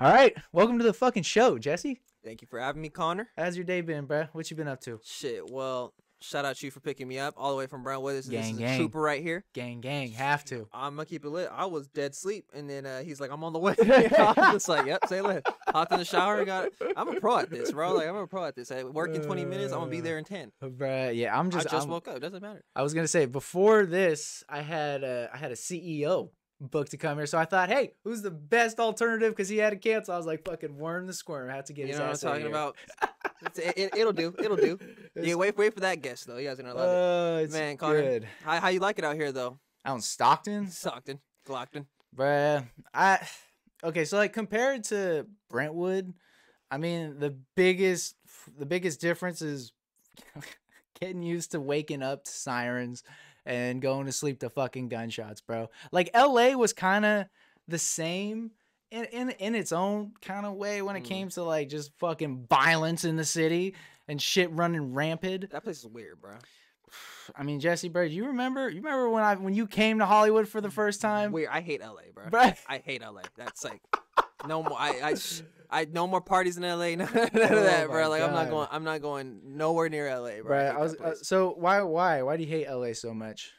All right, welcome to the fucking show, Jesse. Thank you for having me, Connor. How's your day been, bruh? What you been up to? Shit, well, shout out to you for picking me up all the way from Brownwood. This is Gang. a trooper right here. Gang, have to. I'm gonna keep it lit. I was dead sleep, and then he's like, "I'm on the way." I'm just like, "Yep, say lit." Hopped in the shower. I'm a pro at this, bro. Like I'm a pro at this. I work in 20 minutes. I'm gonna be there in 10. Bruh, yeah, I just woke up. Doesn't matter. I was gonna say before this, I had a CEO booked to come here, so I thought, hey, who's the best alternative? Because he had to cancel. I was like, fucking worm the squirm. I had to get his ass out. You know what I'm talking about? It'll do. Yeah, wait for that guest though. You guys are gonna love it. Man, Connor, good. How you like it out here though? Out in Stockton, Glockton. Bruh, okay, so like compared to Brentwood, I mean the biggest difference is getting used to waking up to sirens and going to sleep to fucking gunshots, bro. Like LA was kind of the same in its own kind of way when it came to like just fucking violence in the city and shit running rampant. That place is weird, bro. I mean, Jesse, bro, you remember when you came to Hollywood for the first time? Weird. I hate LA, bro. Bruh. I hate LA. That's like no more. I no more parties in LA. None of that, bro. Like God. I'm not going nowhere near LA, bro. Bruh, so why do you hate LA so much?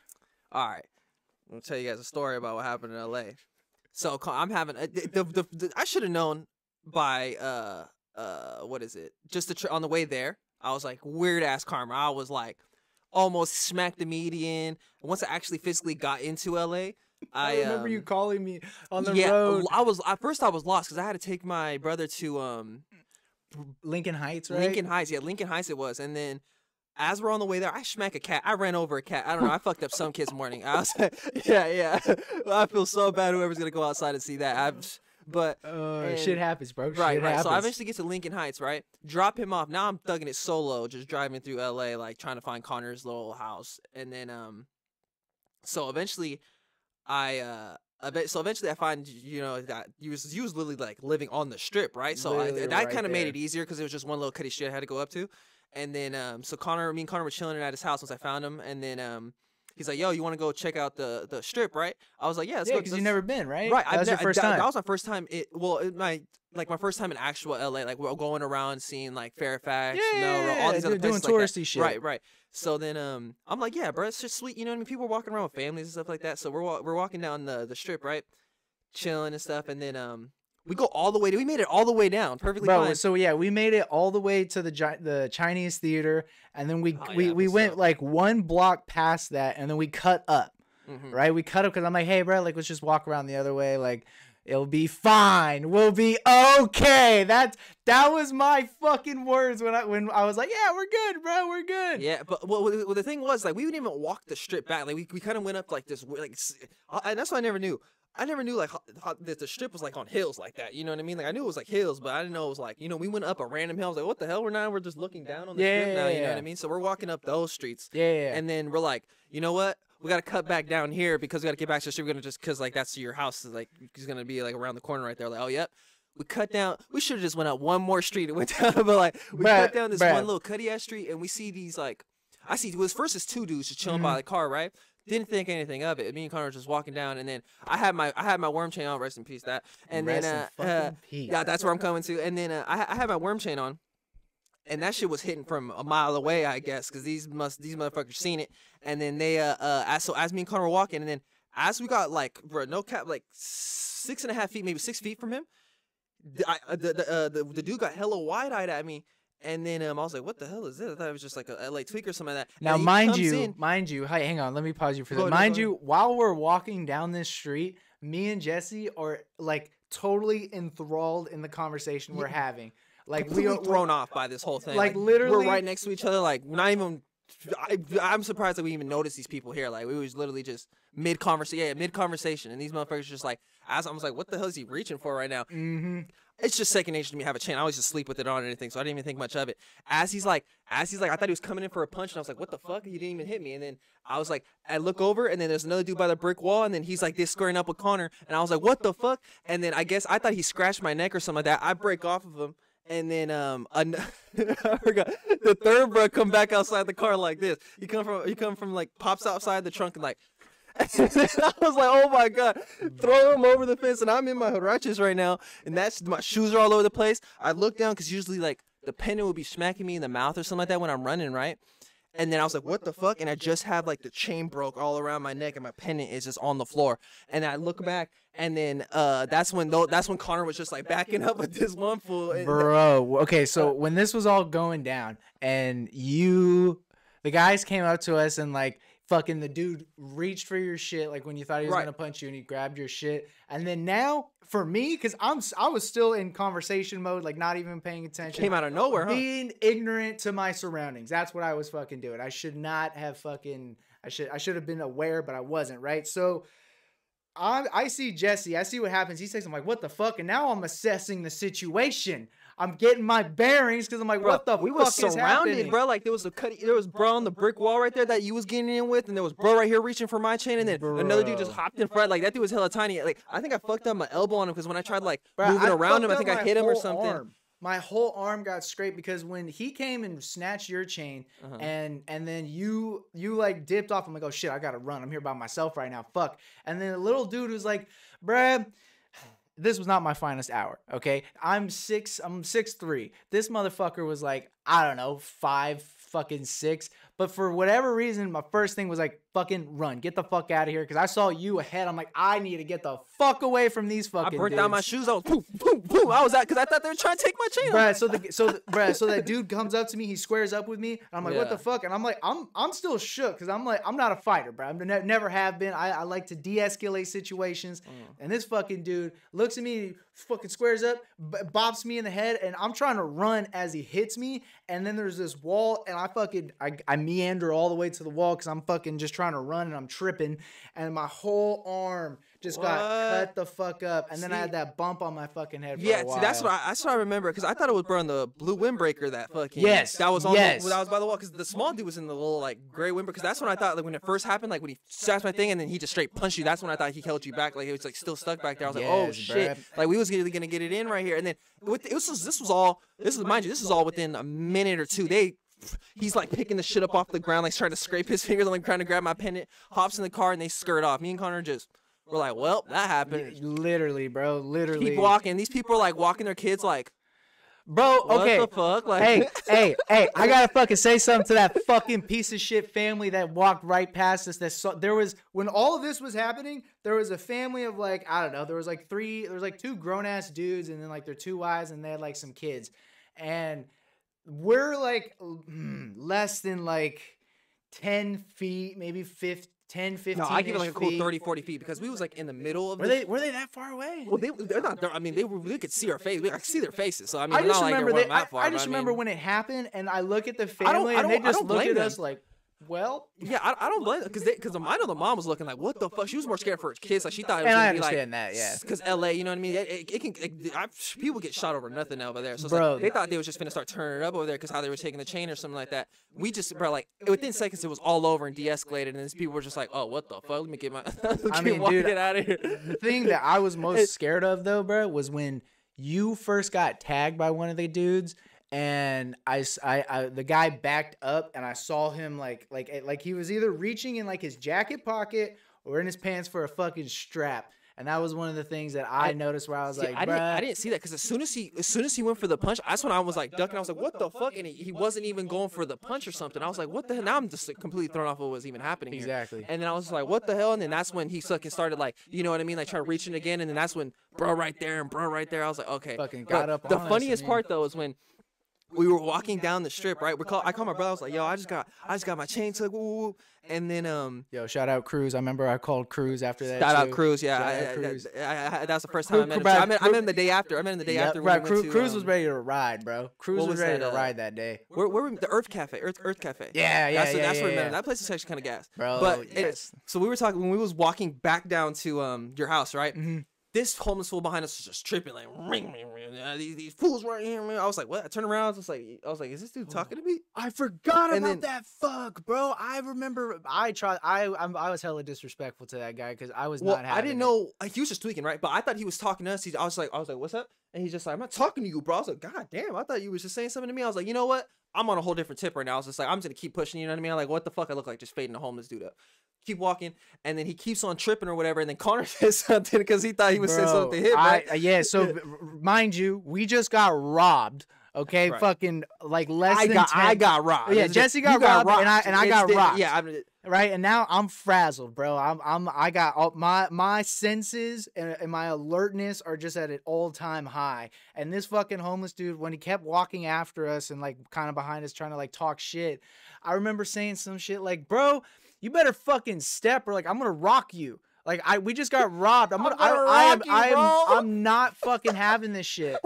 All right, I'm gonna tell you guys a story about what happened in LA. So I'm having I should have known by what is it? Just on the way there, I was like weird ass karma. I was like almost smacked the median. Once I actually physically got into LA. I remember you calling me on the road. road. At first I was lost because I had to take my brother to Lincoln Heights, right? Lincoln Heights it was. And then as we're on the way there, I smack a cat. I ran over a cat. I don't know. I fucked up some kid's morning. I was like, yeah. I feel so bad. Whoever's gonna go outside and see that. Shit happens, bro. Right. Shit happens. So I eventually get to Lincoln Heights, right? Drop him off. Now I'm thugging it solo, just driving through LA, like trying to find Connor's little house. And then so eventually I find, that you was literally like living on the strip, right? So that kind of made it easier because it was just one little cutty street I had to go up to. And then so me and Connor were chilling at his house once I found him. And then he's like, yo, you want to go check out the strip, right? I was like, yeah, let's go. Because you've never been, right? Right. That was your first time. That was my first time. My first time in actual LA. Like we're going around seeing like Fairfax, all these other places doing touristy like shit. Right. So then I'm like, yeah, bro, it's just sweet. You know what I mean? People are walking around with families and stuff like that. So we're walking down the strip, right? Chilling and stuff. And then we go all the way. We made it all the way down, perfectly fine. So yeah, we made it all the way to the Chinese theater, and then we went like one block past that, and then we cut up, right? We cut up because I'm like, hey, bro, like let's just walk around the other way, like it'll be fine, we'll be okay. That was my fucking words when I was like, yeah, we're good, bro, we're good. Yeah, but well, the thing was like we didn't even walk the strip back. Like we kind of went up like this, like, and that's what I never knew. I never knew like how the strip was like on hills like that. You know what I mean? Like I knew it was like hills, but I didn't know it was like, we went up a random hill. I was like, what the hell? We're just looking down on the strip now. You know what I mean? So we're walking up those streets. Yeah. And then we're like, you know what? We got to cut back down here because we got to get back to the strip. We're going to just, because like that's your house. Like it's going to be like around the corner right there. Like, oh, yep. We cut down. We should have just went up one more street and went down. But like we cut down this one little cutty ass street and we see these like, first it's two dudes just chilling by the car, right? Didn't think anything of it. Me and Connor were just walking down, and then I had my worm chain on. Rest in peace, that. And yeah, that's where I'm coming to. And then I had my worm chain on, and that shit was hitting from a mile away, I guess, because these motherfuckers seen it. And then they as me and Connor were walking, and then as we got like, bro, no cap, like 6.5 feet, maybe 6 feet from him, the dude got hella wide eyed at me. And then I was like, what the hell is this? I thought it was just like a LA tweak or something like that. Now, mind you, hey, hang on, let me pause you for that. Mind you, while we're walking down this street, me and Jesse are like totally enthralled in the conversation we're having. Like we are thrown off by this whole thing. Like literally, we're right next to each other. Like not even. I'm surprised that we even noticed these people here. Like we was literally just mid conversation, and these motherfuckers just like. As I was like, what the hell is he reaching for right now? It's just second nature to me to have a chain. I always just sleep with it on and anything, so I didn't even think much of it. As he's like, I thought he was coming in for a punch, and I was like, what the fuck? He didn't even hit me. And then I was like, I look over, and then there's another dude by the brick wall, and then he's like this squaring up with Connor, and I was like, what the fuck? And then I guess I thought he scratched my neck or something like that. I break off of him. And then I forgot the third bro come back outside the car like this. He come from like pops outside the trunk and like I was like, oh my God, throw him over the fence. And I'm in my huaraches right now. And my shoes are all over the place. I look down because usually like the pendant would be smacking me in the mouth or something like that when I'm running, right? And then I was like, what the fuck? And I just have like the chain broke all around my neck and my pendant is just on the floor. And I look back and then that's when Connor was just like backing up with this one fool. Bro, okay, so when this was all going down and the guys came up to us and like fucking the dude reached for your shit like when you thought he was gonna punch you and he grabbed your shit. And then now for me, because I was still in conversation mode, like not even paying attention. Came out of nowhere, huh? Being ignorant to my surroundings. That's what I was fucking doing. I should not have fucking I should have been aware, but I wasn't, right? So I see Jesse. I see what happens. He says, I'm like, what the fuck? And now I'm assessing the situation. I'm getting my bearings because I'm like, what the fuck is happening? We were surrounded, bro. Like there was bro on the brick wall right there that you was getting in with, and there was bro right here reaching for my chain, and then another dude just hopped in front. Like that dude was hella tiny. Like I think I fucked up my elbow on him because when I tried like moving around him, I think I hit him or something. Arm. My whole arm got scraped because when he came and snatched your chain and then you like dipped off, I'm like, oh shit, I gotta run. I'm here by myself right now. Fuck. And then the little dude was like, bruh, this was not my finest hour. Okay. I'm 6'3". This motherfucker was like, I don't know, 5'6". But for whatever reason, my first thing was like, fucking run. Get the fuck out of here. Because I saw you ahead. I'm like, I need to get the fuck away from these fucking I burnt dudes. down my shoes. I was poof, poof, poof. I was out because I thought they were trying to take my chain. Bruh, so that dude comes up to me. He squares up with me. And I'm like, what the fuck? And I'm like, I'm still shook because I'm like, I'm not a fighter, bro. I never have been. I like to de-escalate situations. And this fucking dude looks at me, fucking squares up, bops me in the head. And I'm trying to run as he hits me. And then there's this wall. And I meander all the way to the wall because I'm fucking just trying to run and I'm tripping. And my whole arm just got cut the fuck up, and then I had that bump on my fucking head. For a while. That's what I remember because I thought it was bro on the blue windbreaker that fucking that was on that was by the wall because the small dude was in the little like gray windbreaker because that's when I thought like when it first happened like when he snatched my thing and then he just straight punched you. That's when I thought he held you back like it was like still stuck back there. I was like, oh shit, like we was gonna get it in right here, and then this was all within a minute or two. He's like picking the shit up off the ground, like trying to scrape his fingers. I'm like trying to grab my pendant, hops in the car, and they skirt off. Me and Connor we're like, well, that happened. Literally, bro. Literally. Keep walking. These people are like walking their kids like, bro, okay. What the fuck? Like, hey, I gotta fucking say something to that fucking piece of shit family that walked right past us. When all of this was happening, there was a family of like, I don't know, there was like two grown ass dudes and then like their two wives and they had like some kids. And we're like less than like 10 feet, maybe 10, 15 No, I give it like a cool 30, 40 feet because we was like in the middle of Were they that far away? Well, they're not. I mean, we could see our face. I could see their faces. So I mean, I just remember when it happened, and I look at the family, and they just look at us like, well, yeah, I don't blame them because I know the mom was looking like, what the fuck? She was more scared for her kids. Like she thought it was gonna be like, that, yeah, because LA, you know what I mean? People get shot over nothing over there. So it's like, they thought they was just gonna start turning it up over there because how they were taking the chain or something like that. We just, bro, like within seconds it was all over and de-escalated, and these people were just like, oh, what the fuck? Let me get my, get out of here. The thing that I was most scared of though, bro, was when you first got tagged by one of the dudes. And the guy backed up, and I saw him like he was either reaching in like his jacket pocket or in his pants for a fucking strap, and that was one of the things that I noticed where I was like, I didn't see that because as soon as he went for the punch, that's when I was like ducking. I was like, what the fuck? And he wasn't even going for the punch or something. I was like, what the hell? Now I'm just like, completely thrown off what was even happening here. Exactly. And then I was like, what the hell? And then that's when he fucking started like, you know what I mean, like trying to reach in again. And then that's when bro right there. I was like, okay. Fucking got up. The funniest part though is when we were walking down the strip, right? I called my brother. I was like, "Yo, I just got my chain took." Woo. And then yo, shout out Cruz. I remember I called Cruz after that. Shout out Cruz. Yeah, that was the first time I met him. I met him the day after. I met him the day after. Right, Cruz was ready to ride, bro. Cruz was ready to ride that day. Where the Earth Cafe? Earth Cafe. Yeah. That's where we met him. That place is actually kind of gas, bro. But so we were talking when we was walking back down to your house, right? Mm-hmm. This homeless fool behind us was just tripping, like, ring. These fools right here. I was like, what? I turned around. I was like, is this dude talking to me? I forgot about that. Fuck, bro. I remember. I was hella disrespectful to that guy because I was not. I didn't know. Like, he was just tweaking, right? But I thought he was talking to us. I was like, what's up? And he's just like, I'm not talking to you, bro. I was like, God damn. I thought you was just saying something to me. I was like, you know what? I'm on a whole different tip right now. I was just like, I'm just gonna keep pushing. You know what I mean? I'm like, what the fuck? I look like just fading a homeless dude up. keep walking, and then he keeps on tripping or whatever, and then Connor says something because he thought he was saying something to him, right? Yeah, so mind you, we just got robbed. Okay, Right. fucking like less than 10. I got robbed. Yeah, Jesse got robbed, and I got robbed. Yeah, right, and now I'm frazzled, bro. I got all my senses and my alertness are just at an all-time high. And this fucking homeless dude, when he kept walking after us and like kind of behind us trying to like talk shit, I remember saying some shit like, "Bro, you better fucking step, or like I'm gonna rock you." Like we just got robbed. I'm not fucking having this shit.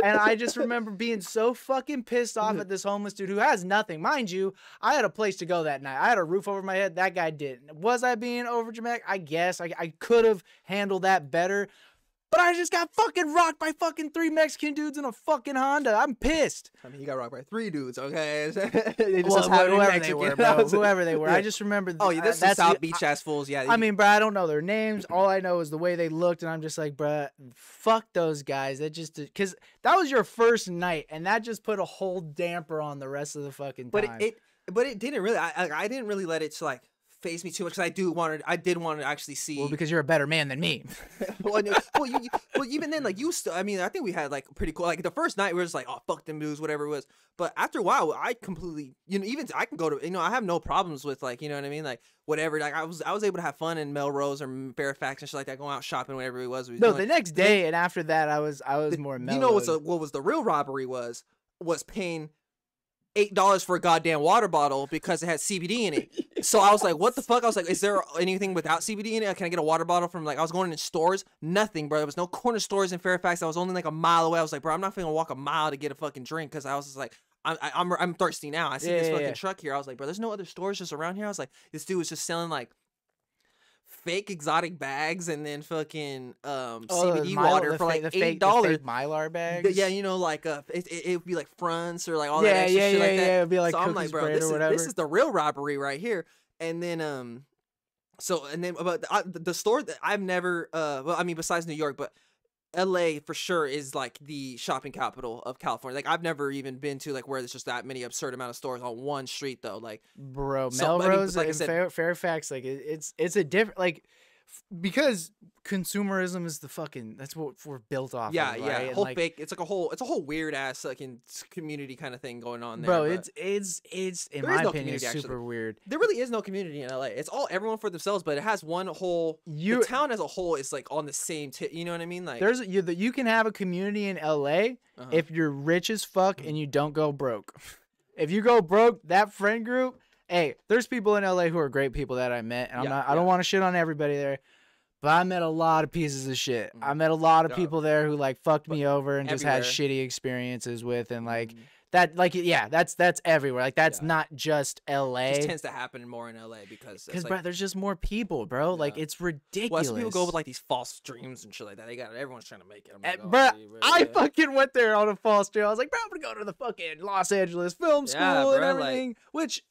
And I just remember being so fucking pissed off at this homeless dude who has nothing. Mind you, I had a place to go that night. I had a roof over my head. That guy didn't. Was I being overdramatic? I guess. I could have handled that better. But I just got fucking rocked by fucking 3 Mexican dudes in a fucking Honda. I'm pissed. I mean, you got rocked by 3 dudes, okay? Whoever they were, bro. Whoever they were. I just remember. Oh, yeah, this is South Beach ass fools. Yeah. I mean, bro, I don't know their names. All I know is the way they looked, and I'm just like, bro, fuck those guys. That just because that was your first night, and that just put a whole damper on the rest of the fucking time. But it didn't really. I didn't really let it like phase me too much because I did want to actually see. Well, because you're a better man than me. well, even then, like you still. I mean, I think we had like pretty cool. Like the first night, we were just like, oh fuck them dudes, whatever it was. But after a while, I completely, even I can go to, I have no problems with like, you know what I mean, like whatever. Like I was able to have fun in Melrose or Fairfax and shit like that, going out shopping, whatever it was. No, the next day and after that, I was more mellow. You know what was the real robbery was paying $8 for a goddamn water bottle because it had CBD in it. So I was like, what the fuck? I was like, is there anything without CBD in it? Can I get a water bottle from like, I was going in stores, nothing, bro. There was no corner stores in Fairfax. I was only like a mile away. I was like, bro, I'm not gonna walk a mile to get a fucking drink because I was just like, I'm thirsty now. I see this fucking truck here. I was like, bro, there's no other stores just around here. I was like, this dude was just selling like fake exotic bags and then fucking CBD water for like $8. The fake Mylar bags. Yeah, like it would be like fronts or like all that extra shit like that. Yeah, it'd be like so I'm like, bro, this is the real robbery right here. And then about the store that I've never well, I mean besides New York, but LA for sure is like the shopping capital of California. Like I've never even been to like where there's just that many absurd amount of stores on one street though. Like bro, Melrose like and Fairfax, like it's a different like because consumerism is the fucking that's what we're built off. Yeah, of, yeah. right? Whole fake. It's a whole weird ass like community kind of thing going on there. Bro, it's in my opinion super weird. There really is no community in LA. It's all everyone for themselves, but it has one whole. The town as a whole is like on the same. You know what I mean? Like you can have a community in LA if you're rich as fuck and you don't go broke. If you go broke, that friend group. Hey, there's people in LA who are great people that I met, and I don't want to shit on everybody there, but I met a lot of pieces of shit. I met a lot of people there who like fucked me over and just had shitty experiences with, and like that, like that's everywhere. Like that's not just LA. It just tends to happen more in LA because like, bro, there's just more people, bro. Like it's ridiculous. Well, some people go with like these false dreams and shit like that. Everyone's trying to make it. Like, bro, I fucking went there on a false dream. I was like, bro, I'm gonna go to the fucking Los Angeles film school and everything, which.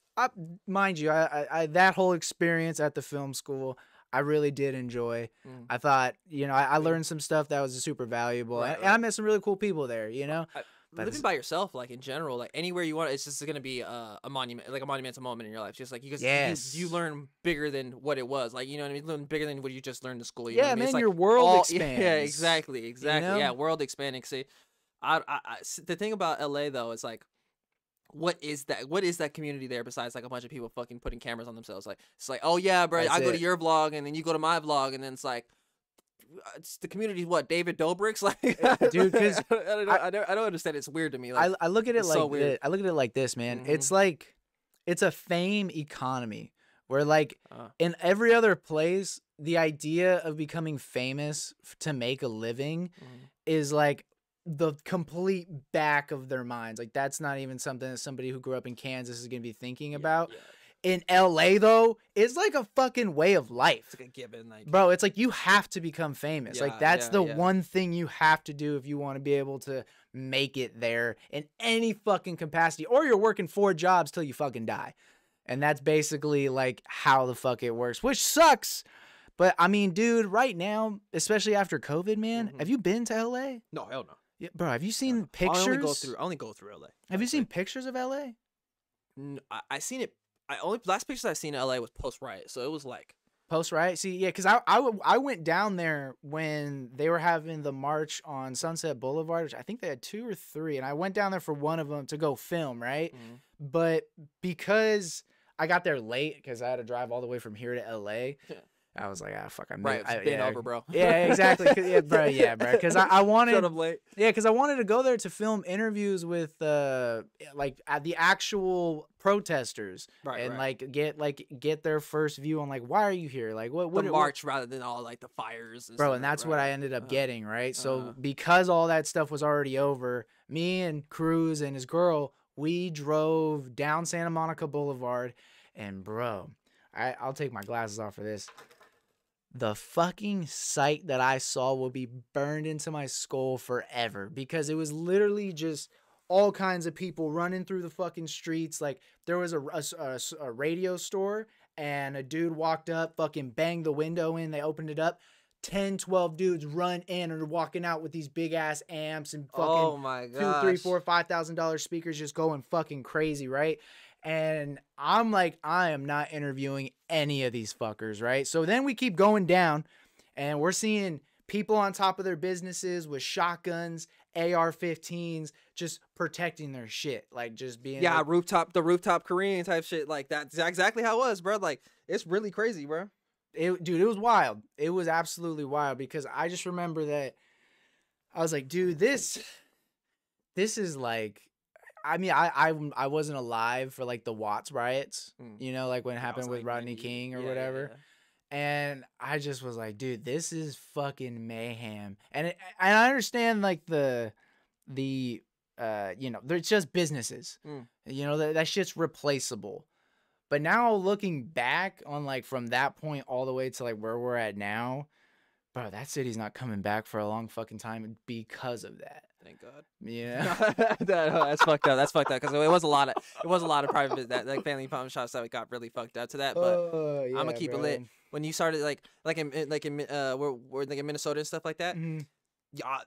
Mind you, I that whole experience at the film school, I really did enjoy. I thought, I learned some stuff that was super valuable, and I met some really cool people there. Living by yourself, like in general, like anywhere you want, it's just gonna be a monument, like a monumental moment in your life. Just like you learn bigger than what it was, like you know what I mean, learn bigger than what you just learned in school. You know what I mean? It's like your world expands. Yeah, exactly. Yeah, world expanding. See, the thing about LA though is like. What is that community there besides like a bunch of people fucking putting cameras on themselves? Like it's like, oh yeah, bro, I go to your vlog and then you go to my vlog and then it's like, it's the community. What David Dobrik's like, dude? Because I don't understand. It's weird to me. Like I look at it like this. I look at it like this, man. It's like it's a fame economy where like in every other place, the idea of becoming famous to make a living is like. The complete back of their minds. Like that's not even something that somebody who grew up in Kansas is gonna be thinking about. In LA though, it's like a fucking way of life. It's like a given, like bro, it's like you have to become famous. Like that's the one thing you have to do if you want to be able to make it there in any fucking capacity. Or you're working 4 jobs till you fucking die. And that's basically like how the fuck it works, which sucks. But I mean, dude, right now, especially after COVID, man, have you been to LA? No, hell no. Yeah, bro, have you seen pictures? I only go through LA. Have you seen pictures of LA? No, I seen it. only last pictures I seen in LA was post riot, so it was like Post riot. See, yeah, because I went down there when they were having the march on Sunset Boulevard, which I think they had 2 or 3, and I went down there for one of them to go film, right? Mhm. But because I got there late because I had to drive all the way from here to LA. I was like, ah, fuck, I right. It's been over, bro. Yeah, exactly. Yeah, bro. Because I wanted, Shut up late. yeah, because I wanted to go there to film interviews with, like the actual protesters, Right, and right. get their first view on like, why are you here? Like, what The march rather than all like the fires and bro? stuff, And that's what I ended up getting, right? So uh-huh. because all that stuff was already over, me and Cruz and his girl, we drove down Santa Monica Boulevard, and bro, I'll take my glasses off for this. The fucking sight that I saw will be burned into my skull forever, because it was literally just all kinds of people running through the fucking streets. Like, there was a radio store, and a dude walked up, fucking banged the window in. They opened it up. 10, 12 dudes run in and are walking out with these big ass amps and fucking Oh my $2, $3, gosh. $4, $5,000 speakers, just going fucking crazy, right? And I'm like, I am not interviewing any of these fuckers, right? So then we keep going down, and we're seeing people on top of their businesses with shotguns, AR-15s, just protecting their shit, like just being Yeah, like, the rooftop Korean type shit. Like that's exactly how it was, bro. Like it's really crazy, bro. dude, it was wild. It was absolutely wild, because I just remember that I was like, dude, this is like, I mean, I wasn't alive for like the Watts riots, you know, like when it Yeah, I was happened with like Rodney 90. King or Yeah, whatever. And I just was like, dude, this is fucking mayhem. And I understand like the you know, they're just businesses. You know, that shit's replaceable. But now looking back on like from that point all the way to like where we're at now, bro, that city's not coming back for a long fucking time because of that. Thank God. Yeah. That's fucked up. That's fucked up because it was a lot of private that like family pawn shops that got really fucked up to that. But Yeah, I'm gonna keep it lit. When you started like in we're like in Minnesota and stuff like that. Mhm. Yeah,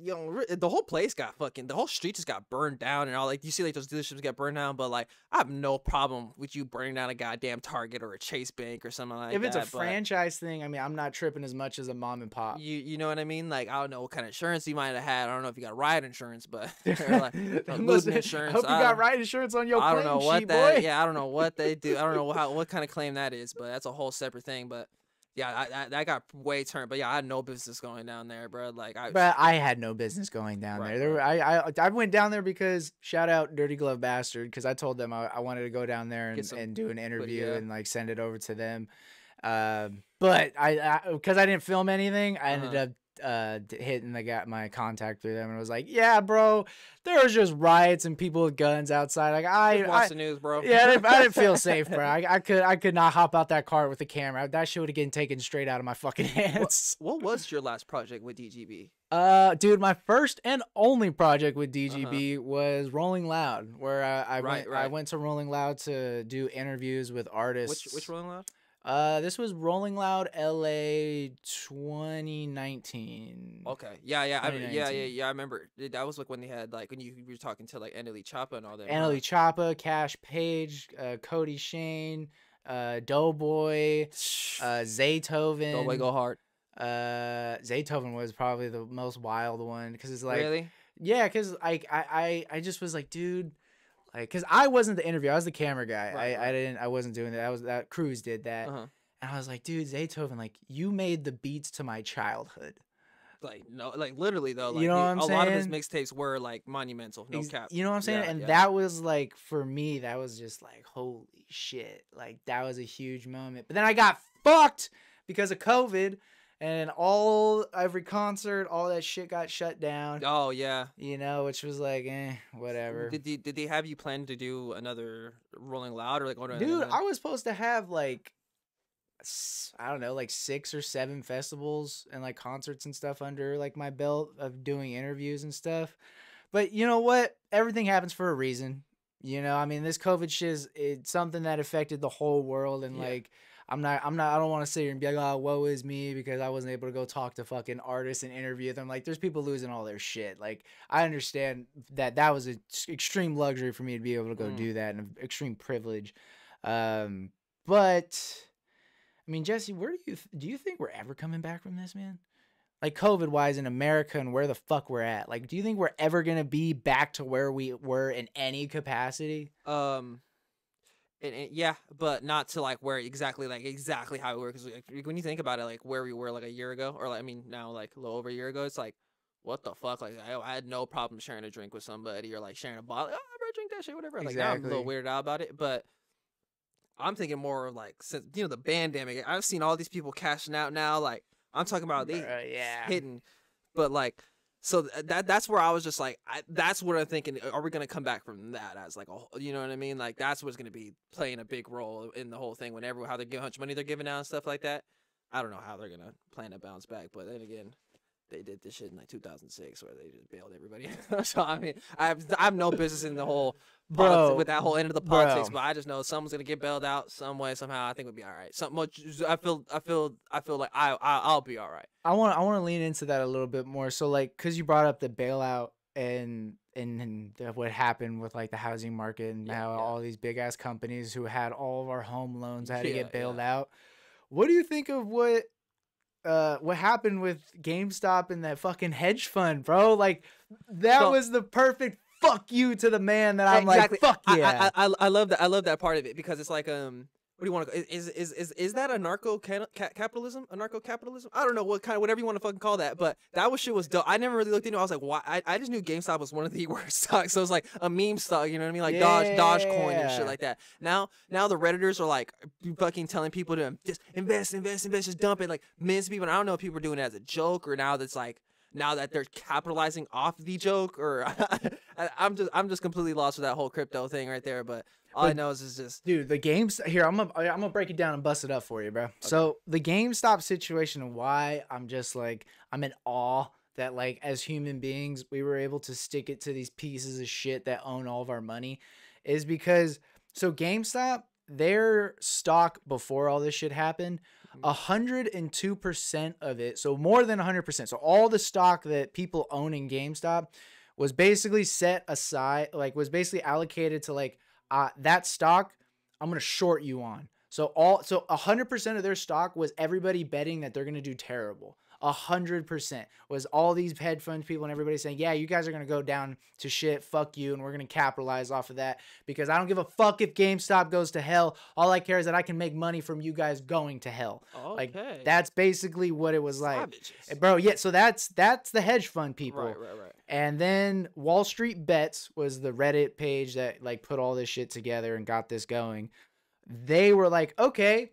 you know, the whole place got the whole street just got burned down and all. Like you see, like those dealerships get burned down, but like I have no problem with you burning down a goddamn Target or a Chase Bank or something like that. If it's a franchise thing, I mean, I'm not tripping as much as a mom and pop. You know what I mean? Like I don't know what kind of insurance you might have had. I don't know if you got riot insurance, but or like looting insurance. I hope you got riot insurance on your I claim don't know what sheet, that. boy. Yeah, I don't know what they do. I don't know what kind of claim that is, but that's a whole separate thing. But yeah, that got way turned. But yeah, I had no business going down there, bro. Like I had no business going down there. There were, I went down there because shout out Dirty Glove Bastard, because I told them I wanted to go down there and do an interview and like send it over to them. But I because I didn't film anything, I ended up hitting my contact through them, and was like, yeah, bro, there was just riots and people with guns outside. Like I watch the news, bro. Yeah, I didn't feel safe, bro. I could not hop out that car with the camera. That shit would have getting taken straight out of my fucking hands. What was your last project with DGB? Dude, my first and only project with DGB was Rolling Loud, where I went to Rolling Loud to do interviews with artists. Which Rolling Loud? This was Rolling Loud LA 2019. Okay. Yeah. I remember. That was like when they had like when you were talking to like Annalie Choppa and all that. Annalie Choppa, Cash Page, Cody Shane, Doughboy, Zaytoven. Doughboy go hard. Zaytoven was probably the most wild one, because it's like, really? Yeah, because like I just was like, dude. Like, because I wasn't the interviewer, I was the camera guy. I wasn't doing that. That Cruz did that. And I was like, dude, Zaytoven, like, you made the beats to my childhood. Like, no, like literally though. Like, you know what I'm saying? A lot of his mixtapes were like monumental. No cap. You know what I'm saying? And that was like, for me, that was just like, holy shit. Like, that was a huge moment. But then I got fucked because of COVID. And every concert, all that shit got shut down. Oh yeah, you know, which was like, whatever. Did they have you plan to do another Rolling Loud or like? Dude, I was supposed to have like, I don't know, like 6 or 7 festivals and like concerts and stuff under like my belt of doing interviews and stuff. But you know what? Everything happens for a reason. You know, I mean, this COVID shit it's something that affected the whole world, and like. I don't want to sit here and be like, oh, woe is me because I wasn't able to go talk to fucking artists and interview them. Like, there's people losing all their shit. Like, I understand that was an extreme luxury for me to be able to go do that, and an extreme privilege. But I mean, Jesse, where do you think we're ever coming back from this, man? Like COVID wise in America and where the fuck we're at. Like, do you think we're ever gonna be back to where we were in any capacity? Yeah, but not to like where exactly how we were. Because like, when you think about it, like where we were like a year ago, or like, I mean now like a little over a year ago, it's like what the fuck? Like I had no problem sharing a drink with somebody or like sharing a bottle. Oh, bro, drink that shit, whatever. Like now I'm a little Exactly. weirded out about it, but I'm thinking more of like since the pandemic. I've seen all these people cashing out now. Like I'm talking about they Yeah. hitting, but like. So that's where I was just like, that's what I'm thinking. Are we gonna come back from that as like a, you know what I mean? Like that's what's gonna be playing a big role in the whole thing. Whenever how how much money they're giving out and stuff like that. I don't know how they're gonna plan to bounce back, but then again, they did this shit in like 2006 where they just bailed everybody. So I mean, I have no business in the whole with that whole end of the politics, but I just know someone's gonna get bailed out some way somehow. I think we'll be all right. Something much. I feel like I'll be all right. I want to lean into that a little bit more. So like, cause you brought up the bailout and what happened with like the housing market and how all these big ass companies who had all of our home loans had to get bailed out. What do you think of what happened with GameStop and that fucking hedge fund, bro? Like that was the perfect fuck you to the man that I'm like, fuck yeah. I love that. I love that part of it because it's like what do you want to is that a capitalism? A narco capitalism? I don't know whatever you want to fucking call that, but that shit was dope. I never really looked into it. I was like, why? I just knew GameStop was one of the worst stocks. So it's like a meme stock, you know what I mean? Like Dogecoin and shit like that. Now the Redditors are like fucking telling people to just invest, just dump it. Like millions of people. And I don't know if people are doing it as a joke or now that they're capitalizing off the joke, or I'm just completely lost with that whole crypto thing right there. But all I know is just dude, the games here. I'm gonna break it down and bust it up for you, bro. Okay. So the GameStop situation and why I'm just like I'm in awe that like as human beings we were able to stick it to these pieces of shit that own all of our money is because so GameStop, their stock before all this shit happened, 102% of it, so more than 100%. So all the stock that people own in GameStop was basically set aside, like was basically allocated to like that stock I'm gonna short you on. So 100% of their stock was everybody betting that they're gonna do terrible. 100% was all these hedge funds people and everybody saying, yeah, you guys are going to go down to shit. Fuck you. And we're going to capitalize off of that because I don't give a fuck if GameStop goes to hell. All I care is that I can make money from you guys going to hell. Okay. Like that's basically what it was like. Bro, yeah. So that's the hedge fund people. Right. And then Wall Street Bets was the Reddit page that like put all this shit together and got this going. They were like, okay,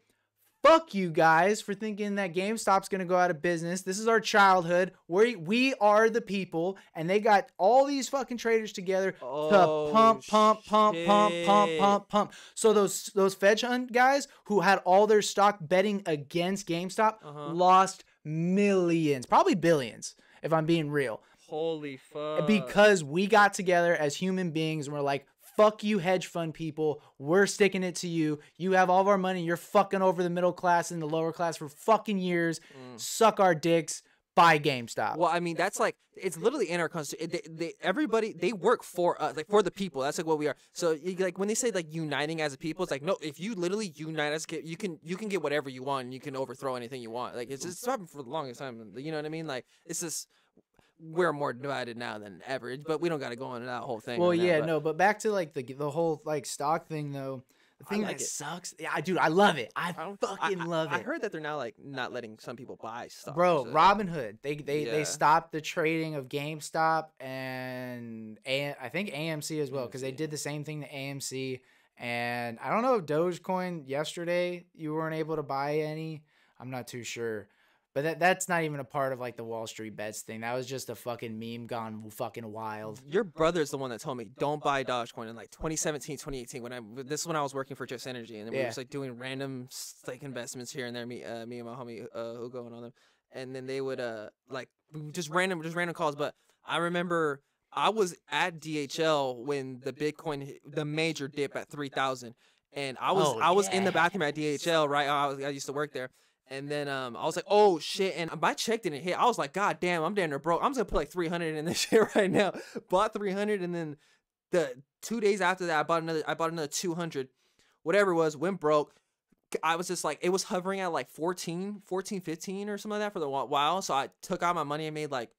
fuck you guys for thinking that GameStop's going to go out of business. This is our childhood. We are the people. And they got all these fucking traders together to pump. So those hedge fund guys who had all their stock betting against GameStop lost millions, probably billions, if I'm being real. Holy fuck. Because we got together as human beings and we're like, fuck you, hedge fund people. We're sticking it to you. You have all of our money. You're fucking over the middle class and the lower class for fucking years. Suck our dicks. Buy GameStop. Well, I mean, that's like, it's literally in our constitution. Everybody, they work for us, like for the people. That's like what we are. So like when they say like uniting as a people, it's like, no, if you literally unite as you can get whatever you want and you can overthrow anything you want. Like it's happened for the longest time. You know what I mean? Like it's just, we're more divided now than ever, but we don't got to go into that whole thing. Well, right but back to like the whole like stock thing though. The thing that sucks, dude, I love it. I fucking love it. I heard that they're now like not letting some people buy stuff. Bro, Robinhood, they stopped the trading of GameStop and I think AMC as well because they did the same thing to AMC. And I don't know if Dogecoin yesterday you weren't able to buy any. I'm not too sure. But that's not even a part of like the Wall Street Bets thing. That was just a fucking meme gone fucking wild. Your brother's the one that told me don't buy Dogecoin in like 2017, 2018 this is when I was working for Just Energy and then we were just like doing random like investments here and there. Me and my homie Hugo and all them, and then they would like just random calls. But I remember I was at DHL when the Bitcoin the major dip at 3,000, and I was in the bathroom at DHL. Right, I used to work there. And then I was like, oh shit, and my check didn't hit. I was like, god damn, I'm damn near broke. I'm just gonna put like 300 in this shit right now. Bought 300, and then the 2 days after that, I bought another 200. whatever it was, went broke. I was just like, it was hovering at like 14, 15 or something like that for the while. So I took out my money and made like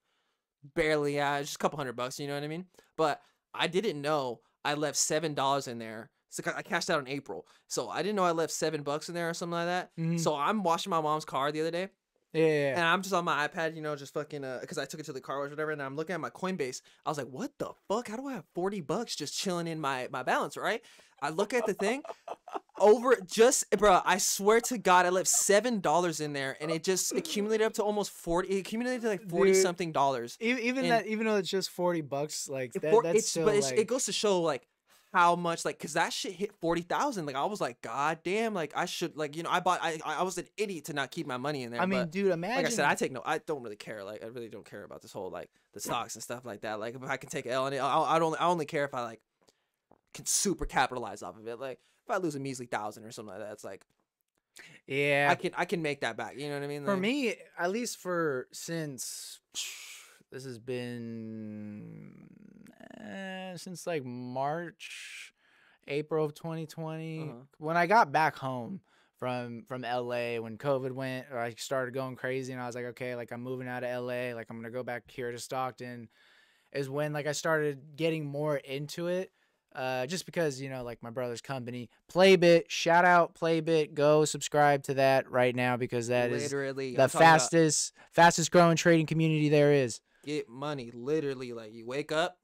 barely, just a couple $100, you know what I mean? But I didn't know I left $7 in there. So I cashed out in April. So I didn't know I left $7 in there or something like that. Mhm. So I'm washing my mom's car the other day. Yeah. And I'm just on my iPad, you know, just fucking, because I took it to the car wash or whatever, and I'm looking at my Coinbase. I was like, what the fuck? How do I have $40 just chilling in my balance, right? I look at the thing, bro, I swear to God, I left $7 in there, and it just accumulated up to almost 40, it accumulated to like 40-something dollars. Even though it's just $40, like, that's still, but like... it goes to show, like, how much, like, because that shit hit 40,000. Like, I was like, God damn, like, I should, like, you know, I was an idiot to not keep my money in there. I mean, but, dude, imagine... like I said, I don't really care. Like, I really don't care about this whole, like, the stocks and stuff like that. Like, if I can take an L on it, I only care if I, like, can super capitalize off of it. Like, if I lose a measly 1,000 or something like that, it's like, yeah, I can make that back. You know what I mean? For like, me, at least since this has been since like March, April of 2020, when I got back home from LA, when COVID went, or I started going crazy, and I was like, okay, like, I'm moving out of LA, like, I'm gonna go back here to Stockton, is when, like, I started getting more into it. Just because, you know, like, my brother's company, Playbit, shout out Playbit, go subscribe to that right now, because that literally, is the fastest growing trading community there is. Get money, literally, like, you wake up,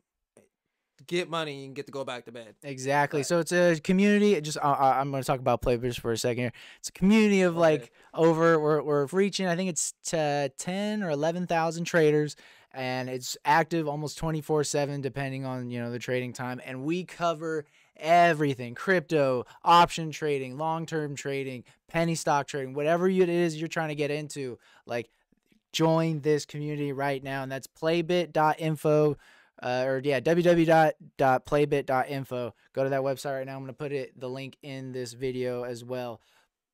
get money, and get to go back to bed. Exactly. But, so it's a community. I'm going to talk about Playbit for a second here. It's a community of like we're reaching, I think it's 10 or 11,000 traders, and it's active almost 24/7 depending on, you know, the trading time, and we cover everything: crypto, option trading, long-term trading, penny stock trading, whatever it is you're trying to get into. Like, join this community right now, and that's playbit.info. www.playbit.info. Go to that website right now. I'm going to put the link in this video as well.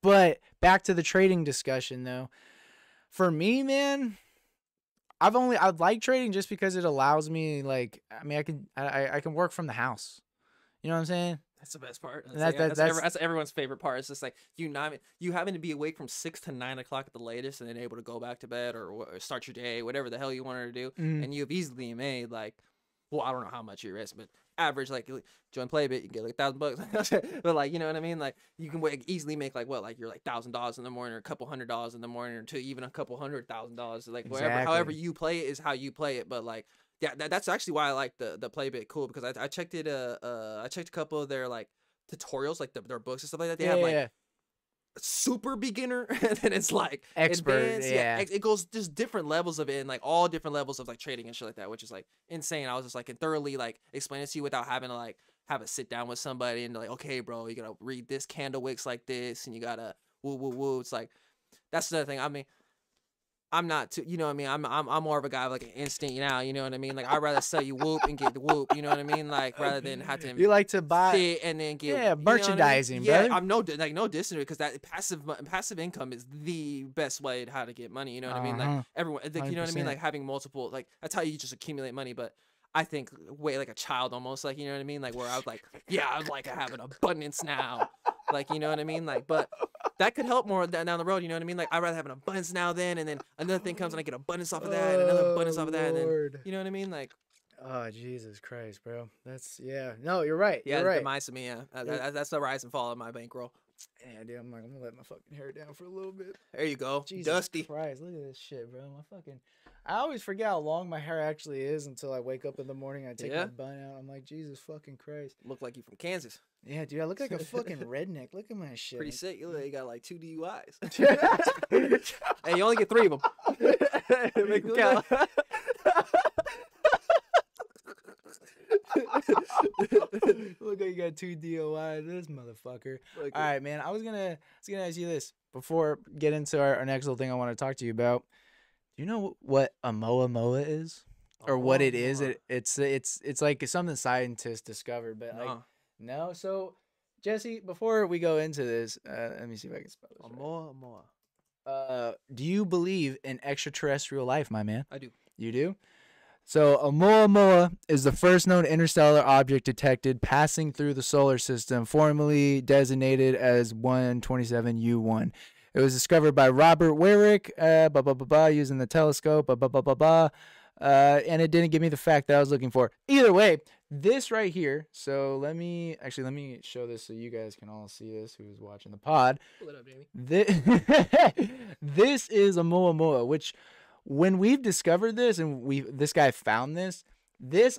But back to the trading discussion, though. For me, man, I like trading just because it allows me, like, I mean, I can work from the house. You know what I'm saying? That's the best part. That's everyone's favorite part. It's just like you having to be awake from 6 to 9 o'clock at the latest, and then able to go back to bed or start your day, whatever the hell you wanted to do, and you've easily made like, well, I don't know how much you risk, but average, like, join Playbit, you get like $1,000, but like, you know what I mean? Like, you can easily make like what, like, you're like $1,000 in the morning, or a couple $100s in the morning, or to even a couple $100,000, like, whatever, however you play it is how you play it. But like, yeah, that's actually why I like the Playbit cool, because I checked it, I checked a couple of their like tutorials, like their books and stuff like that. They have like super beginner, and then it's like expert, advanced, it goes just different levels of it, and like all different levels of like trading and shit like that, which is like insane. I was just like, can thoroughly like explain it to you without having to like have a sit down with somebody and like, okay, bro, you gotta read this candle wicks like this, and you gotta woo. It's like, that's another thing. I mean, I'm not too, you know what I mean? I'm more of a guy with like an instinct now, you know what I mean? Like, I'd rather sell you whoop and get the whoop, you know what I mean? Like, rather than have to you like to buy sit and then get merchandising, you know what I mean? brother. I'm no distance, because that passive income is the best way to how to get money, you know what I mean? Like, everyone, like, you know what I mean? Like, having multiple, like, that's how you just accumulate money. But I think way like a child almost, like, you know what I mean? Like, where I was like, yeah, I'd like to have an abundance now. Like, you know what I mean? Like, but that could help more down the road, you know what I mean? Like, I'd rather have an abundance now then, and then another thing comes and I get abundance off of that, and another abundance off of that, and then, you know what I mean? Like, oh, Jesus Christ, bro. That's, no, you're right. Yeah, you're right. demise to me, yeah. That's the rise and fall of my bankroll. Yeah, dude, I'm gonna let my fucking hair down for a little bit. There you go. Jesus Dusty. Christ, look at this shit, bro. I always forget how long my hair actually is until I wake up in the morning and I take my bun out. I'm like, Jesus fucking Christ. Look like you from Kansas. Yeah, dude, I look like a fucking redneck. Look at my shit. Pretty sick. You got like 2 DUIs. Hey, you only get 3 of them. Make them count. Look like you got 2 DOIs, this motherfucker. Okay. All right, man. I was gonna ask you this before get into our next little thing I want to talk to you about. Do you know what a moa is, or what it is? It's like something scientists discovered, but like no. So Jesse, before we go into this, let me see if I can spell this. Moa. Do you believe in extraterrestrial life, my man? I do. You do? So Oumuamua is the first known interstellar object detected passing through the solar system, formerly designated as 127U1. It was discovered by Robert Wyrick, using the telescope, and it didn't give me the fact that I was looking for. Either way, this right here. So let me show this so you guys can all see this. Who's watching the pod? Pull it up, Jamie. This is Oumuamua, which, when we've discovered this and this guy found this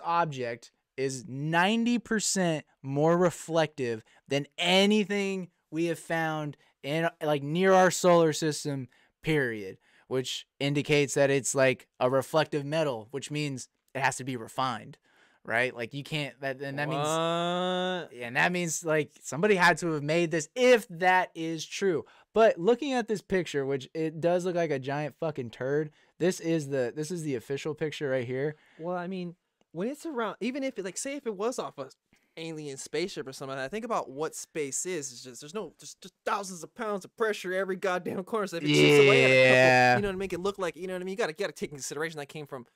object is 90% more reflective than anything we have found in like near our solar system, period, which indicates that it's like a reflective metal, which means it has to be refined, right? Like you can't that means like somebody had to have made this, if that is true. But looking at this picture, which it does look like a giant fucking turd, this is the official picture right here. Well, I mean, when it's around, even if it, like, say if it was off a alien spaceship or something like that, think about what space is. It's just just thousands of pounds of pressure every goddamn corner. So if it chips away at a couple, you know, to make it look like, you know what I mean, you gotta take into consideration that came from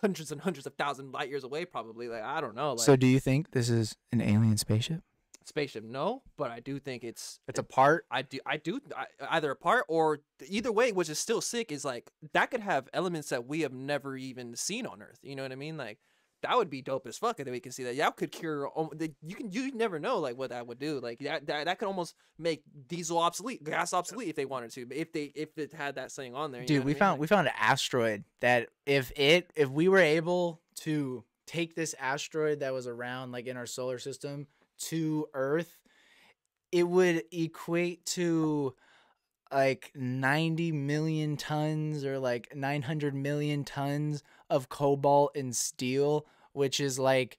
hundreds and hundreds of thousand light years away, probably. Like, I don't know. Like, So do you think this is an alien spaceship? spaceship, no, but I do think it's a part. I either a part or either way, which is still sick, is like that could have elements that we have never even seen on Earth. You know what I mean? Like that would be dope as fuck if we can see that. Yeah, could cure. You never know like what that would do. Like that could almost make diesel obsolete, gas obsolete if they wanted to. But if it had that thing on there, dude, we found an asteroid that if we were able to take this asteroid that was around like in our solar system to Earth, it would equate to like 90 million tons or like 900 million tons of cobalt and steel, which is like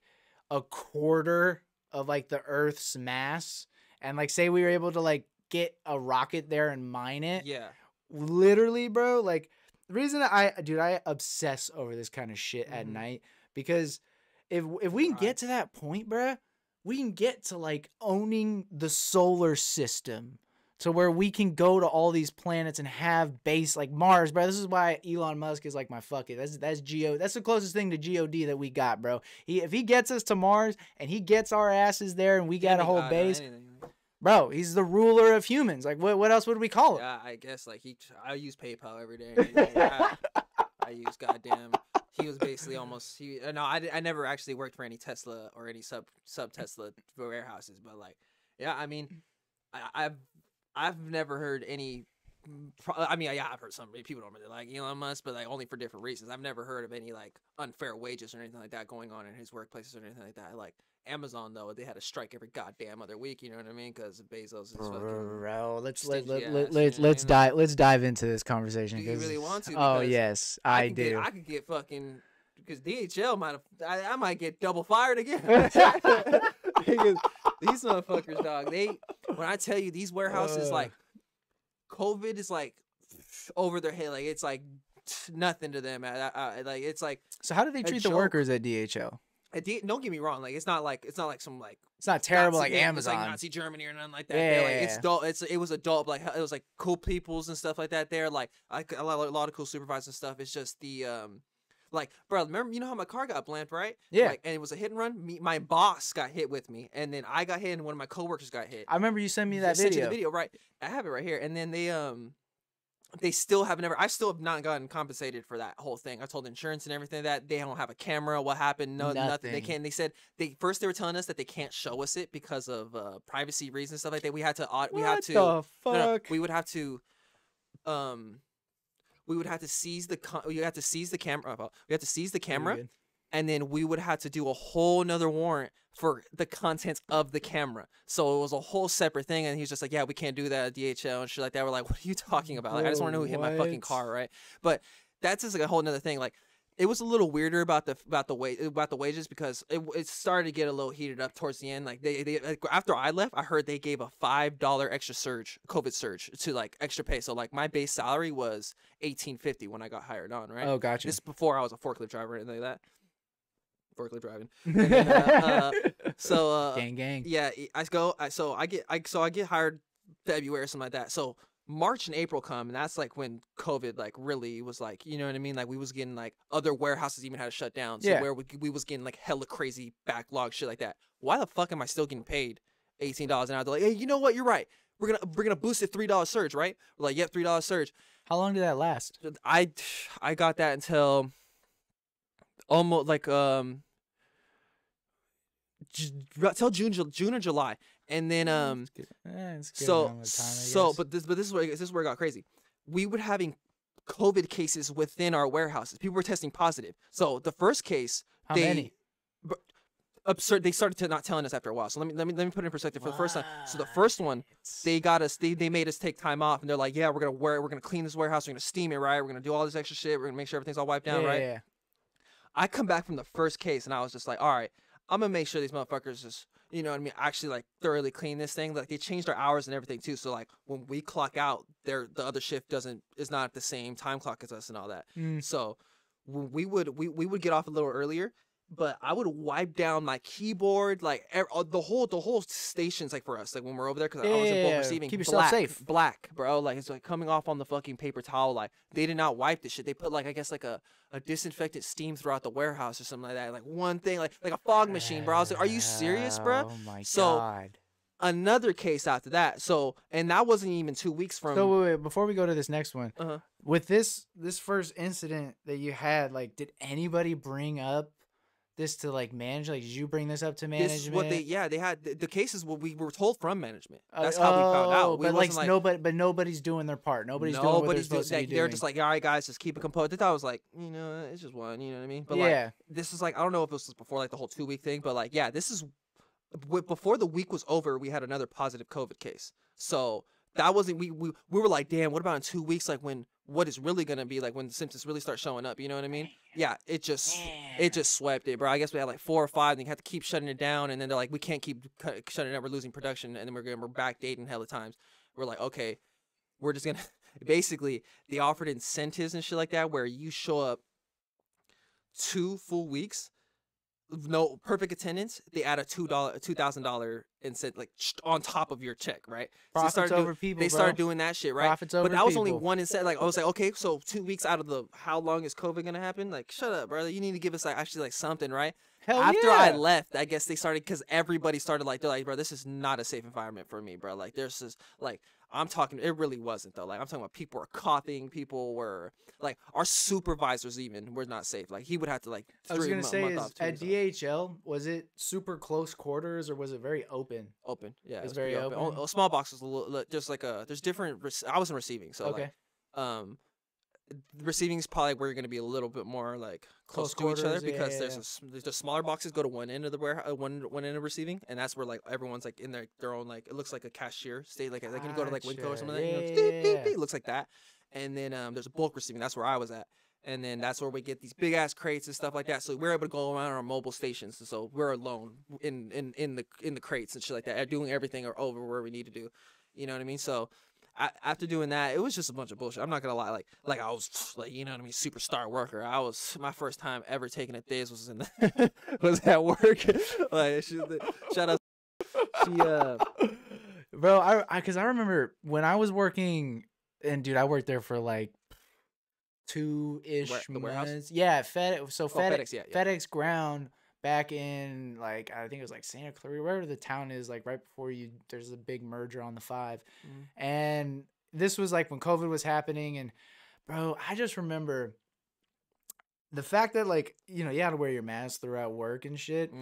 a quarter of like the Earth's mass. And like say we were able to like get a rocket there and mine it. Yeah. Literally, bro, like the reason I obsess over this kind of shit at night, because if we can get to that point, bro, we can get to like owning the solar system to where we can go to all these planets and have base like Mars, bro. This is why Elon Musk is like my fuck it. That's the closest thing to God that we got, bro. If he gets us to Mars and he gets our asses there and we got a whole base, bro, he's the ruler of humans. Like what else would we call him? Yeah, I guess like I use PayPal every day. I use goddamn. He was basically almost I never actually worked for any Tesla or any sub Tesla warehouses, but like yeah, I mean I've never heard any. I mean, yeah, I've heard some people don't really like Elon Musk, but like only for different reasons. I've never heard of any like unfair wages or anything like that going on in his workplaces or anything like that. Like Amazon though, they had a strike every goddamn other week. You know what I mean? Because Bezos is fucking. Bro, let's dive into this conversation. Do you really want to? Oh yes, I do. I could get fucking because DHL I might get double fired again. Because these motherfuckers, dog. When I tell you these warehouses, like COVID is like over their head. Like it's like nothing to them. Like it's like. So how do they treat the workers at DHL? Don't get me wrong. Like it's not like some like. It's not terrible Nazi, like Amazon. It's like Nazi Germany or nothing like that. Yeah, like, it's dull. It was adult. Like it was like cool peoples and stuff like that. There, like a lot of cool supervisors and stuff. It's just the like, bro, remember, you know how my car got blamed, right? Yeah. Like, and it was a hit and run. My boss got hit with me, and then I got hit, and one of my coworkers got hit. I remember you sent me that I sent you video. the video, right? I have it right here. And then they still have never. I still have not gotten compensated for that whole thing. I told insurance and everything that they don't have a camera. What happened? No, nothing. They can't. They said they were telling us that they can't show us it because of privacy reasons and stuff like that. We had to. We had to. What the fuck? No, we would have to. We would have to seize the you have to seize the camera. We have to seize the camera, and then we would have to do a whole nother warrant for the contents of the camera. So it was a whole separate thing. And he's just like, yeah, we can't do that at DHL and shit like that. We're like, what are you talking about? Like, I just want to know who hit my fucking car, right? But that's just like a whole nother thing. Like, it was a little weirder about the wages because it started to get a little heated up towards the end. Like they like, after I left, I heard they gave a $5 extra COVID surge to like extra pay. So like my base salary was $18.50 when I got hired on, right? Oh, gotcha. This is before I was a forklift driver or anything like that. Forklift driving. And then, so gang. Yeah, I get hired February or something like that. So March and April come, and that's like when COVID like really was like, you know what I mean? Like we was getting like other warehouses even had to shut down. So Yeah. where we was getting like hella crazy backlog shit like that. Why the fuck am I still getting paid $18 an hour? They're like, hey, you know what? You're right. We're gonna boost it $3 surge, right? We're like, yep, $3 surge. How long did that last? I got that until almost like until June or July, and then It's good so amount of time, I so guess. but this is where it got crazy. We were having COVID cases within our warehouses. People were testing positive. So the first case, How many? Absurd. They started to not telling us after a while. So let me put it in perspective. For the first time, so the first one, they got us. They made us take time off, and they're like, yeah, we're gonna clean this warehouse. We're gonna steam it, right? We're gonna do all this extra shit. We're gonna make sure everything's all wiped down, right? Yeah. I come back from the first case, and I was just like, all right, I'm gonna make sure these motherfuckers just, you know what I mean, actually like thoroughly clean this thing. Like they changed our hours and everything too. So like when we clock out, the other shift is not at the same time clock as us and all that. So we would get off a little earlier, but I would wipe down my keyboard, like the whole station's like for us, like when we're over there, because I was in bulk receiving. Keep yourself safe. Black, bro. Like it's like coming off on the fucking paper towel. Like they did not wipe this shit. They put like I guess like a disinfectant steam throughout the warehouse or something like that. Like one thing, like a fog machine, bro. I was like, are you serious, bro? Oh my So, god. Another case after that. So and that wasn't even 2 weeks from. So wait, before we go to this next one, Uh-huh. with this first incident that you had, like, did anybody bring up this to like manage? Like, did you bring this up to management? This is what they had the cases. What we were told from management. That's how we found out. We But like, wasn't but nobody's doing their part. Nobody's doing what they're supposed to be doing. They're just like, all right, guys, just keep it composed. They thought it was like, you know, it's just one. You know what I mean? But Yeah. like, this is like, I don't know if this was before like the whole 2 week thing, but like, yeah, this is before the week was over. We had another positive COVID case. So that wasn't we were like, damn, what about in 2 weeks? Like when what is really gonna be like when the symptoms really start showing up? You know what I mean? Yeah, it just swept it, bro. I guess we had like 4 or 5, and you had to keep shutting it down. And then they're like, we can't keep shutting it down. We're losing production, and then we're backdating hella times. We're like, okay, we're just gonna basically they offered incentives and shit like that where you show up 2 full weeks. No perfect attendance. They add a $2,000 incentive like on top of your check, right? Profits so over people. They started doing that shit, right? Profits over but that was only people. one incentive. Like I was like, okay, so 2 weeks out of the how long is COVID gonna happen? Like, shut up, brother. You need to give us like actually like something, right? Hell After yeah. I left, I guess they started because everybody started like they're like, bro, this is not a safe environment for me, bro. Like there's this like I'm talking. It really wasn't though. Like I'm talking about people were coughing. People were like our supervisors even were not safe. Like he would have to like. I was gonna say, off, at DHL, was it super close quarters or was it very open? Open, yeah, It was pretty very open? Small boxes, a little, just like there's different. I wasn't receiving, so Okay. like, receiving is probably where you're gonna be a little bit more like close to each other quarters, because yeah. there's the smaller boxes go to one end of the warehouse, one end of receiving, and that's where like everyone's like in their own like it looks like a cashier state like they can go to like Winco or something like that. You know, Gotcha. beep, beep, beep, looks like that, and then there's a bulk receiving. That's where I was at. And then that's where we get these big ass crates and stuff like that. So we're able to go around our mobile stations. So we're alone in the crates and shit like that, doing everything or over where we need to do. You know what I mean? So after doing that, it was just a bunch of bullshit. I'm not gonna lie, like I was like, you know what I mean, superstar worker. I was my first time ever taking a days was in the was at work. Like shout out. Bro, because I remember when I was working, and dude, I worked there for like 2-ish The warehouse? months. Yeah, FedEx, yeah. FedEx ground back in like I think it was like Santa Clarita, wherever the town is, like right before there's a big merger on the 5. And this was like when COVID was happening, and bro, I just remember the fact that like, you know, you had to wear your mask throughout work and shit.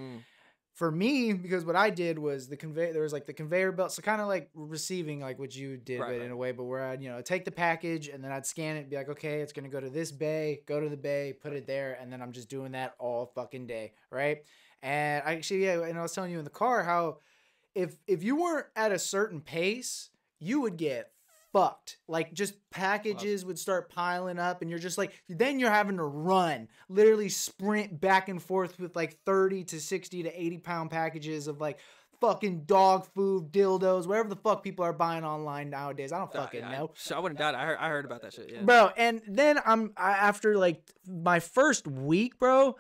For me, because what I did was there was like the conveyor belt, so kind of like receiving like what you did, but in a way, but where I'd, you know, take the package and then I'd scan it and be like, okay, it's going to go to this bay, go to the bay, put it there. And then I'm just doing that all fucking day. Right. And and I was telling you in the car how if you weren't at a certain pace, you would get fucked. Like just packages would start piling up and you're just like, then you're having to run, literally sprint back and forth with like 30 to 60 to 80 pound packages of like fucking dog food, dildos, whatever the fuck people are buying online nowadays. I don't fucking know. I wouldn't doubt it. I heard about that shit. Yeah. Bro, and then after like my first week, bro,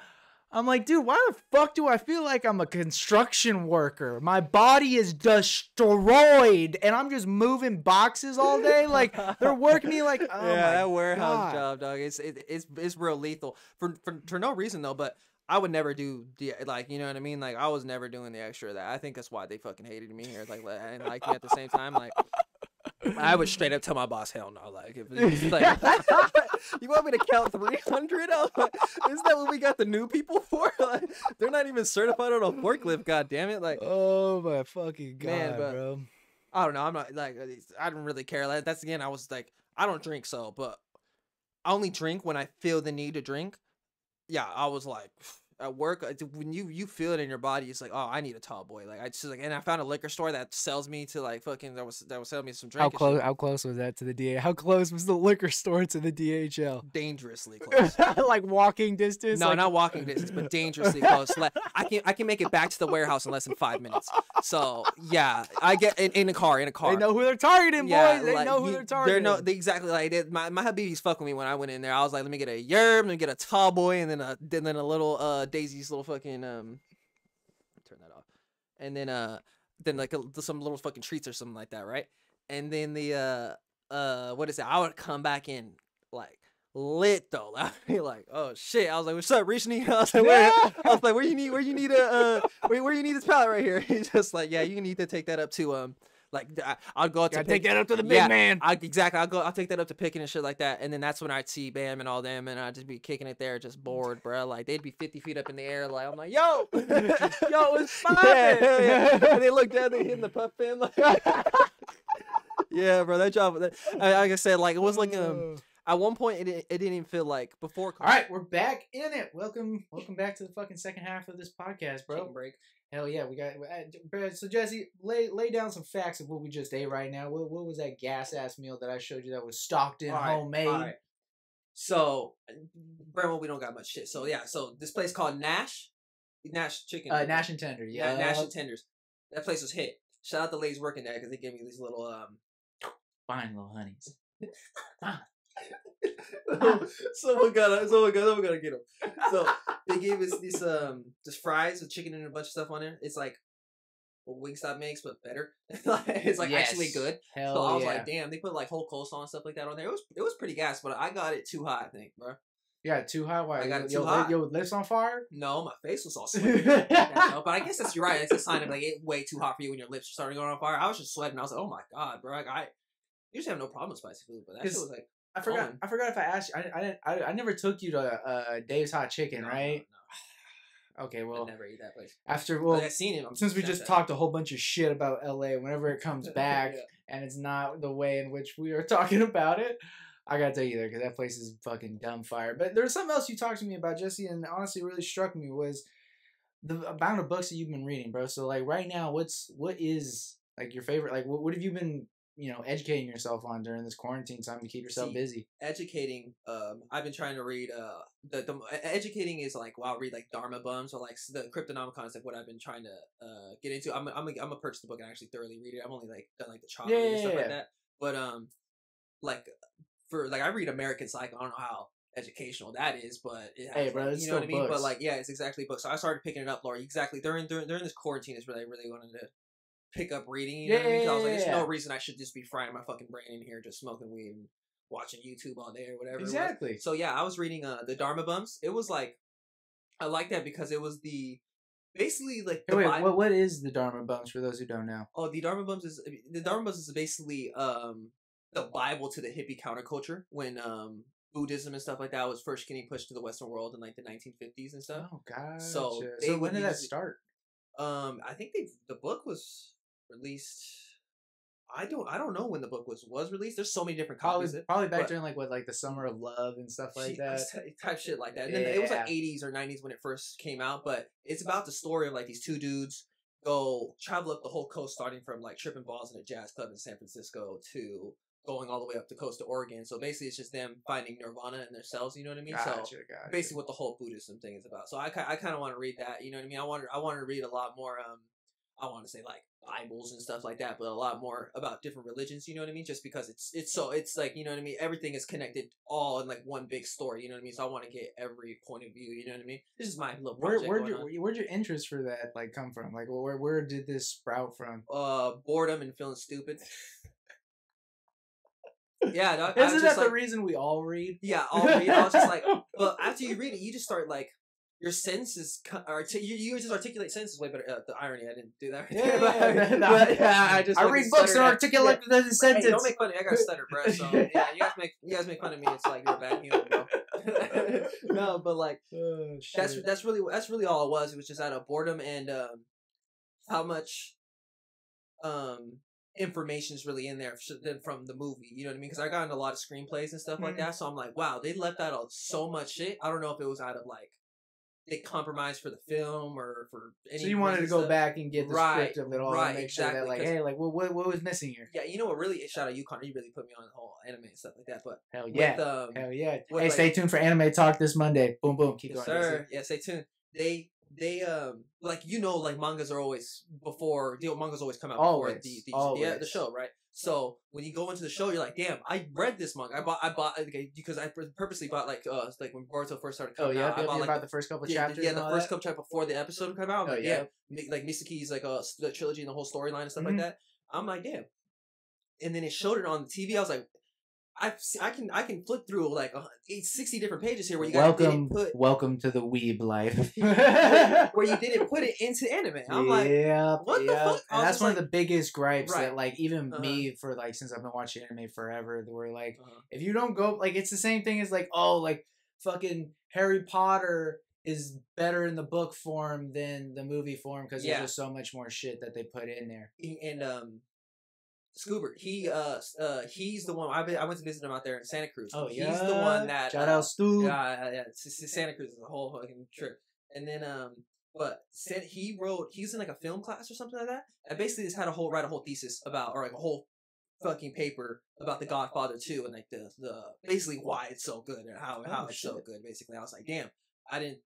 I'm like, dude, why the fuck do I feel like I'm a construction worker? My body is destroyed, and I'm just moving boxes all day. Like they're working me like, oh yeah, my that warehouse God. job, dog. It's real lethal for no reason though. But I would never do like, you know what I mean. Like I was never doing the extra of that. I think that's why they fucking hated me here. Like and like me at the same time. Like I would straight up tell my boss, hell no. Like if it's like, you want me to count 300? Isn't that what we got the new people for? Like, they're not even certified on a forklift. God damn it! Like, oh my fucking God, man, but bro. I don't know. I'm not like I don't really care. Like, that's again. I was like, I don't drink, so but I only drink when I feel the need to drink. Yeah, I was like at work when you feel it in your body, it's like, oh, I need a tall boy. Like I just like, and I found a liquor store that sells me to like fucking that was selling me some drink. How close was that to the DHL? How close was the liquor store to the DHL? Dangerously close. Like walking distance? No, like... not walking distance, but dangerously close. I can make it back to the warehouse in less than 5 minutes. So yeah, I get in a car. They know who they're targeting, yeah, boys. They know who they're targeting. They exactly like my Habibis fucking with me when I went in there. I was like, let me get a yerb, let me get a tall boy, and then a little Daisy's little fucking turn that off, and then like some little fucking treats or something like that, right? And then the what is it? I would come back in like lit though. I'd be like, oh shit. I was like, what's up, Rishni? I was like, where you need where you need this pallet right here? He's just like, yeah, you need to take that up to like I'll go up to take that up to the big man. Exactly. I'll take that up to picking and shit like that. And then that's when I'd see Bam and all them, and I'd just be kicking it there, just bored, bro. Like they'd be 50 feet up in the air, like I'm like, yo, it's fine. Yeah. And they look down, they hit the puff fan, like, yeah, bro. That job, like I said, like it was like at one point it didn't even feel like before. All right, we're back in it. Welcome back to the fucking second half of this podcast, bro. Chicken break. Hell yeah, we got. So Jesse, lay down some facts of what we just ate right now. What was that gas ass meal that I showed you that was stocked in homemade? All right. So, Brentwood, we don't got much shit. So yeah, so this place called Nash Chicken. Nash and Tender. Yeah, Nash and Tenders. That place was hit. Shout out the ladies working there because they gave me these little fine little honeys. someone gotta get them. So they gave us these just fries with chicken and a bunch of stuff on there. It's like what Wingstop makes, but better. It's like actually good. Hell so I was like, damn, they put like whole coleslaw and stuff like that on there. It was pretty gas, but I got it too high, I think, bro. Yeah, too high. Why? I got it too high. Your lips on fire? No, my face was all sweaty. But I guess you're right. It's a sign of like it way too hot for you when your lips are starting going on fire. I was just sweating. I was like, oh my god, bro. Like I usually have no problem with spicy food, but that shit was like. I forgot if I asked you. I never took you to Dave's Hot Chicken, right? No. Okay, well, I never eat that place. I've seen it. Since we just talked a whole bunch of shit about LA, whenever it comes back and it's not the way in which we are talking about it, I gotta tell you there because that place is fucking dumb fire. But there's something else you talked to me about, Jesse, and honestly really struck me was the amount of books that you've been reading, bro. So like right now, what is like your favorite? Like what have you been educating yourself on during this quarantine time to keep yourself busy? Educating, I've been trying to read, the educating is like, well, I'll read like Dharma Bums or like the Cryptonomicon is like what I've been trying to get into. I'm gonna purchase the book and actually thoroughly read it. I've only like done like the chapter and stuff like that. But like for like I read American Psycho. I don't know how educational that is, but it has, bro, you know what I mean. Books. But like, yeah, it's exactly books. So I started picking it up, Laura. Exactly during this quarantine is really I really wanted to pick up reading, you know what I mean? 'Cause I was like, there's no reason I should just be frying my fucking brain in here, just smoking weed and watching YouTube all day or whatever. Exactly. So yeah, I was reading the Dharma Bums. It was like, I like that because it was basically like. What is the Dharma Bums for those who don't know? Oh, the Dharma Bums is basically the Bible to the hippie counterculture when Buddhism and stuff like that was first getting pushed to the Western world in like the 1950s and stuff. Oh god. So when did that start? I think the book was released. I don't know when the book was released. There's so many different copies. Probably back during like the Summer of Love and stuff like that. Type shit like that. And then it was like 80s or 90s when it first came out. But it's about the story of like these two dudes go travel up the whole coast, starting from like tripping balls in a jazz club in San Francisco to going all the way up the coast to Oregon. So basically, it's just them finding nirvana in themselves. You know what I mean? Gotcha. Basically, what the whole Buddhism thing is about. So I kind of want to read that. You know what I mean? I want to read a lot more. I want to say like Bibles and stuff like that, but a lot more about different religions. You know what I mean? Just because it's like, you know what I mean. Everything is connected all in like one big story. You know what I mean? So I want to get every point of view. You know what I mean? This is my little project. Where'd your interest for that like come from? Like where did this sprout from? Boredom and feeling stupid. Yeah, isn't that the reason we all read? Yeah, all read. I was just like, but after you read it, you just start like your senses, you just articulate sentences way better. The irony, I didn't do that. I read books and articulate the sentence. Hey, don't make fun of me. I got a stutter, bro. So yeah, you guys make fun of me. It's like you're a bad human, bro. No, but like that's really all it was. It was just out of boredom and how much information is really in there from the movie, you know what I mean? Because I got into a lot of screenplays and stuff like that, so I'm like, wow, they left out so much shit. I don't know if it was out of like they compromised for the film or for any. So you wanted to go back and get the script of it all, and make exactly, sure that like, hey, like what was missing here? Yeah, you know what? Really, shout out you, Connor. You really put me on the whole anime and stuff like that. But hell yeah, hell yeah. Hey, stay tuned for Anime Talk this Monday. Boom, boom. Keep going, sir. Yeah, stay tuned. They like, you know, like mangas are always mangas always come out before the show, right? So when you go into the show, you're like, damn, I read this manga. I bought because I purposely bought like when Boruto first started coming out. I bought like the first couple chapters. Yeah, the first couple chapters before the episode would come out. I'm like, damn, like Misaki's like the trilogy and the whole storyline and stuff like that. I'm like, damn. And then it showed it on the TV. I was like, I can flip through like 60 different pages here where you guys didn't put welcome to the weeb life where you didn't put it into anime. I'm like, what the fuck? And that's one of the biggest gripes that like even me for like since I've been watching anime forever, we're like if you don't go like it's the same thing as like like fucking Harry Potter is better in the book form than the movie form because there's just so much more shit that they put in there. And Scoobert, he's the one. I went to visit him out there in Santa Cruz. Oh yeah, he's the one that shout out Stu. Yeah. Santa Cruz is a whole fucking trip. And then but he's in like a film class or something like that. I basically just had to write a whole thesis about or like a whole fucking paper about The Godfather 2 and like the basically why it's so good and how it's so good. Basically, I was like, damn, I didn't,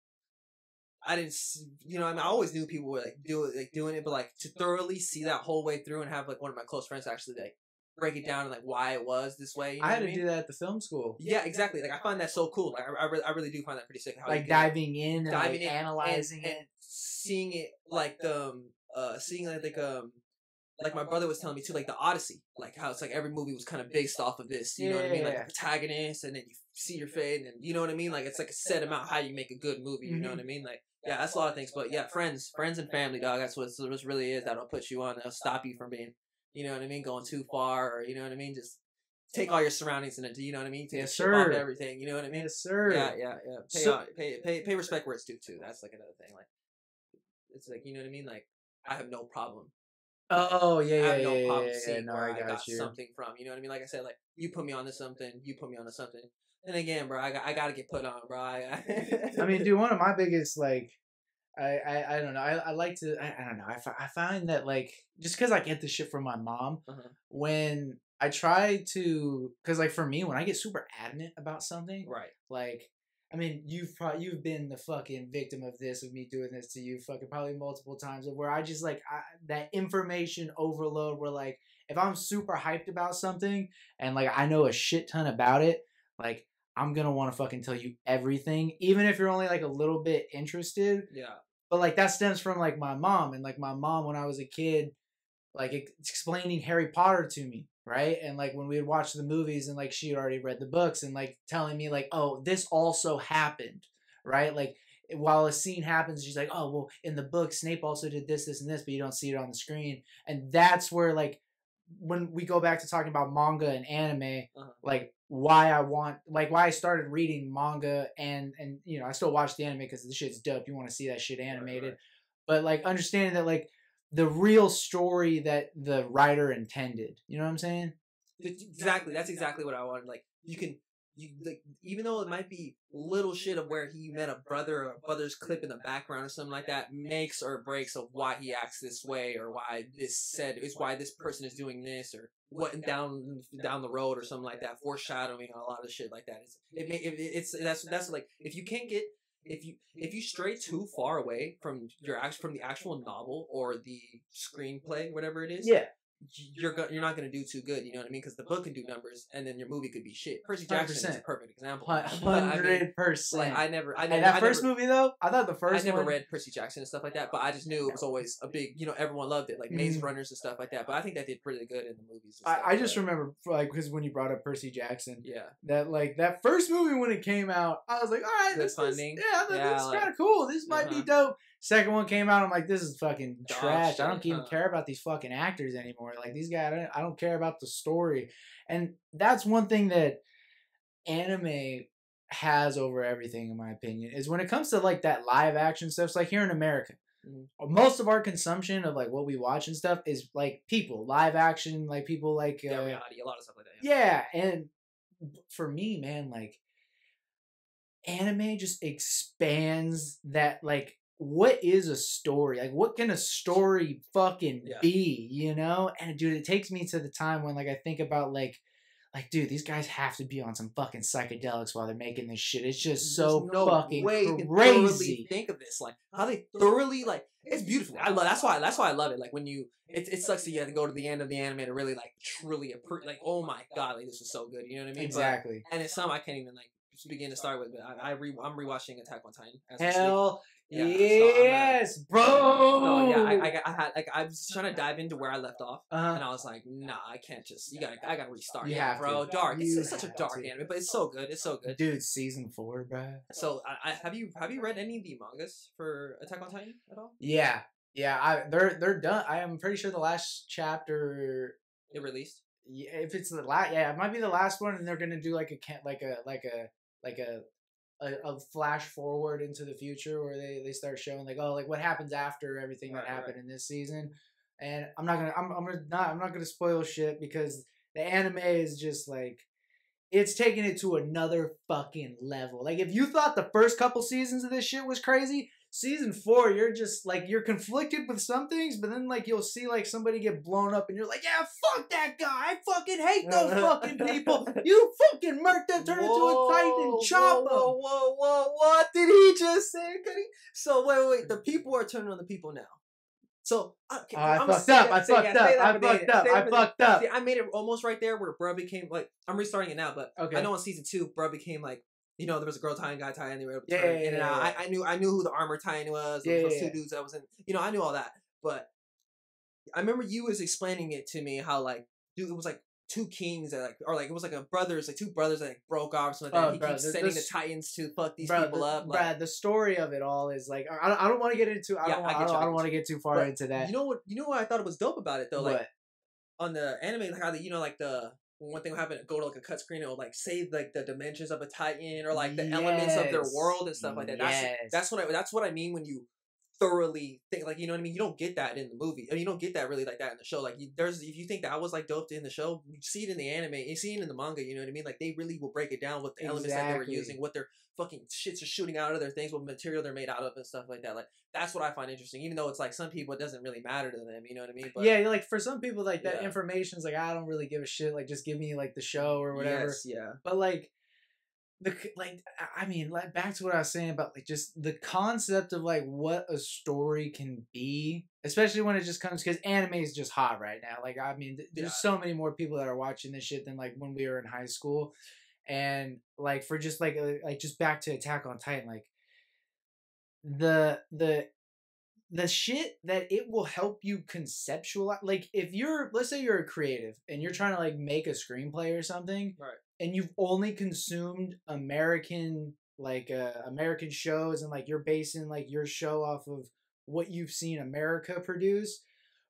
you know, I mean, I always knew people were like doing it, but like to thoroughly see that whole way through and have like one of my close friends actually like break it down and like why it was this way. You know I had to do that at the film school. Yeah, exactly. Like I find that so cool. Like I really do find that pretty sick. How like diving in and like analyzing it, and seeing it like seeing like my brother was telling me too, like the Odyssey, like how it's like every movie was kind of based off of this, you know what I mean? Like the protagonist, and then you see your fate, and you know what I mean? Like it's like a set amount how you make a good movie, you know what I mean? Like yeah, that's a lot of things, but yeah, friends and family, dog. That's what it really is. That'll put you on. That'll stop you from being, you know what I mean, going too far, or you know what I mean. Just take all your surroundings and you know what I mean. Take off everything, you know what I mean. Yes, sir. Yeah. Pay respect where it's due too. That's like another thing. Like it's like, you know what I mean. Like I have no problem. Oh yeah, I have no problem seeing where I got something from. You know what I mean? Like I said, like you put me onto something, you put me onto something. And again, bro, I gotta get put on, bro. I mean, dude, one of my biggest like, I don't know. I like to. I don't know. I find that like just because I get this shit from my mom, when I try to, because like for me, when I get super adamant about something, right? Like, I mean, you've been the fucking victim of this, of me doing this to you, fucking probably multiple times, of where I just like that information overload. Where like if I'm super hyped about something and like I know a shit ton about it, like I'm gonna want to fucking tell you everything, even if you're only like a little bit interested. Yeah. But like that stems from like my mom, and like my mom when I was a kid, like explaining Harry Potter to me. Right. And like when we would watch the movies and like she had already read the books and like telling me like, oh, this also happened. Right. Like while a scene happens, she's like, oh, well, in the book, Snape also did this, this, and this, but you don't see it on the screen. And that's where like when we go back to talking about manga and anime, like why I started reading manga and you know, I still watch the anime because the shit's dope. You want to see that shit animated. Right. But like understanding that like the real story that the writer intended. You know what I'm saying? Exactly. That's exactly what I wanted. Like you like, even though it might be little shit of where he met a brother or a brother's clip in the background or something like that makes or breaks of why he acts this way or why this person is doing this or what down the road or something like that, foreshadowing a lot of shit like that. That's like if you can't get if you stray too far away from from the actual novel or the screenplay, whatever it is, Yeah, you're not gonna do too good. You know what I mean? Because the book can do numbers, and then your movie could be shit. Percy Jackson is a 100%. perfect example. Of that. But I mean, like 100%. I And never, that I first never, movie though, I thought the I first never one. read Percy Jackson and stuff like that, but I just knew it was always a big, everyone loved it, like Maze Mm. Runners and stuff like that. But I think that did pretty good in the movies. And stuff, I just but, remember like because when you brought up Percy Jackson, yeah, that like that first movie when it came out, I was like, all right, Good this funding. is, yeah, Yeah, this is like- kind of cool. This might be dope. Second one came out, I'm like, this is fucking Dog trash. I shit, don't even huh? care about these fucking actors anymore. Like these guys, I don't care about the story. And that's one thing that anime has over everything, in my opinion, is when it comes to like that live action stuff. It's like here in America, most of our consumption of like what we watch and stuff is like people live action, like people like Yeah, reality, a lot of stuff like that. yeah. And for me, man, like anime just expands that, like, what is a story? Like, what can a story fucking Yeah. be, you know? And dude, it takes me to the time when like I think about like dude, these guys have to be on some fucking psychedelics while they're making this shit. It's just so There's no fucking way you can thoroughly crazy. think of this, like how they thoroughly like. It's beautiful. I love. That's why I love it. Like when you, it sucks that you have to go to the end of the anime to really like truly like, oh my god, like this was so good. You know what I mean? Exactly. But, and it's some I can't even like begin to start with. But I'm rewatching Attack on Titan. As we speak. Hell Yeah, yes, bro. No, yeah, I had like I was trying to dive into where I left off, and I was like, nah, I can't just. I gotta restart. You Yeah, have bro. to. Dark. You It's such a have dark to. anime, but it's so good. It's so good. Dude, season 4, bro. So, have you read any of the mangas for Attack on Titan at all? Yeah, yeah. They're done. I am pretty sure the last chapter. It released. Yeah, if it's the last, yeah, it might be the last one, and they're gonna do like a flash forward into the future where they start showing like, oh, like what happens after everything that happened in this season. And I'm not gonna spoil shit because the anime is just like, it's taking it to another fucking level. Like if you thought the first couple seasons of this shit was crazy, season 4, you're just like, you're conflicted with some things, but then like you'll see like somebody get blown up and you're like, yeah, fuck that guy. I fucking hate those fucking people. You fucking murked them, turn into a titan and chop them. Whoa, what did he just say? So wait, the people are turning on the people now. So okay, I fucked up. See, I made it almost right there where bro became like, I'm restarting it now, but Okay. I know in season 2, bro became like, there was a girl Titan, guy Titan, they were able to Yeah, turn yeah, in and out. yeah. I knew who the armor Titan was. Yeah, Those yeah, two dudes that was in. I knew all that, but I remember you was explaining it to me how like, dude, it was like two kings that like, or like it was like two brothers that like broke off or something like that. He keeps sending the Titans to fuck these people up. Brad, the story of it all is like, I don't want to get into. I don't want to get too far into that. You know what I thought was dope about it though, What? like on the anime, like how like the one thing will happen, go to like a cut screen, it'll like say like the dimensions of a Titan or like the elements of their world and stuff like that. That's what I mean when you thoroughly think, like, you know what I mean? You don't get that in the movie. I mean, you don't get that really like that in the show. Like if you think that was like dope in the show, you see it in the anime, you see it in the manga, you know what I mean? Like they really will break it down, what the elements that they were using, what their fucking shits are shooting out of their things, what material they're made out of and stuff like that. Like that's what I find interesting, even though it's like some people it doesn't really matter to them, you know what I mean? But yeah, like for some people like that information's like, I don't really give a shit, like just give me like the show or whatever. Yes, yeah. But like I mean, like back to what I was saying about like just the concept of like what a story can be, especially when it just comes, because anime is just hot right now. Like I mean, there's so many more people that are watching this shit than like when we were in high school, and like for just like just back to Attack on Titan, like the shit that it will help you conceptualize. Like if let's say you're a creative and you're trying to like make a screenplay or something, right? And you've only consumed American shows, and like you're basing like your show off of what you've seen America produce,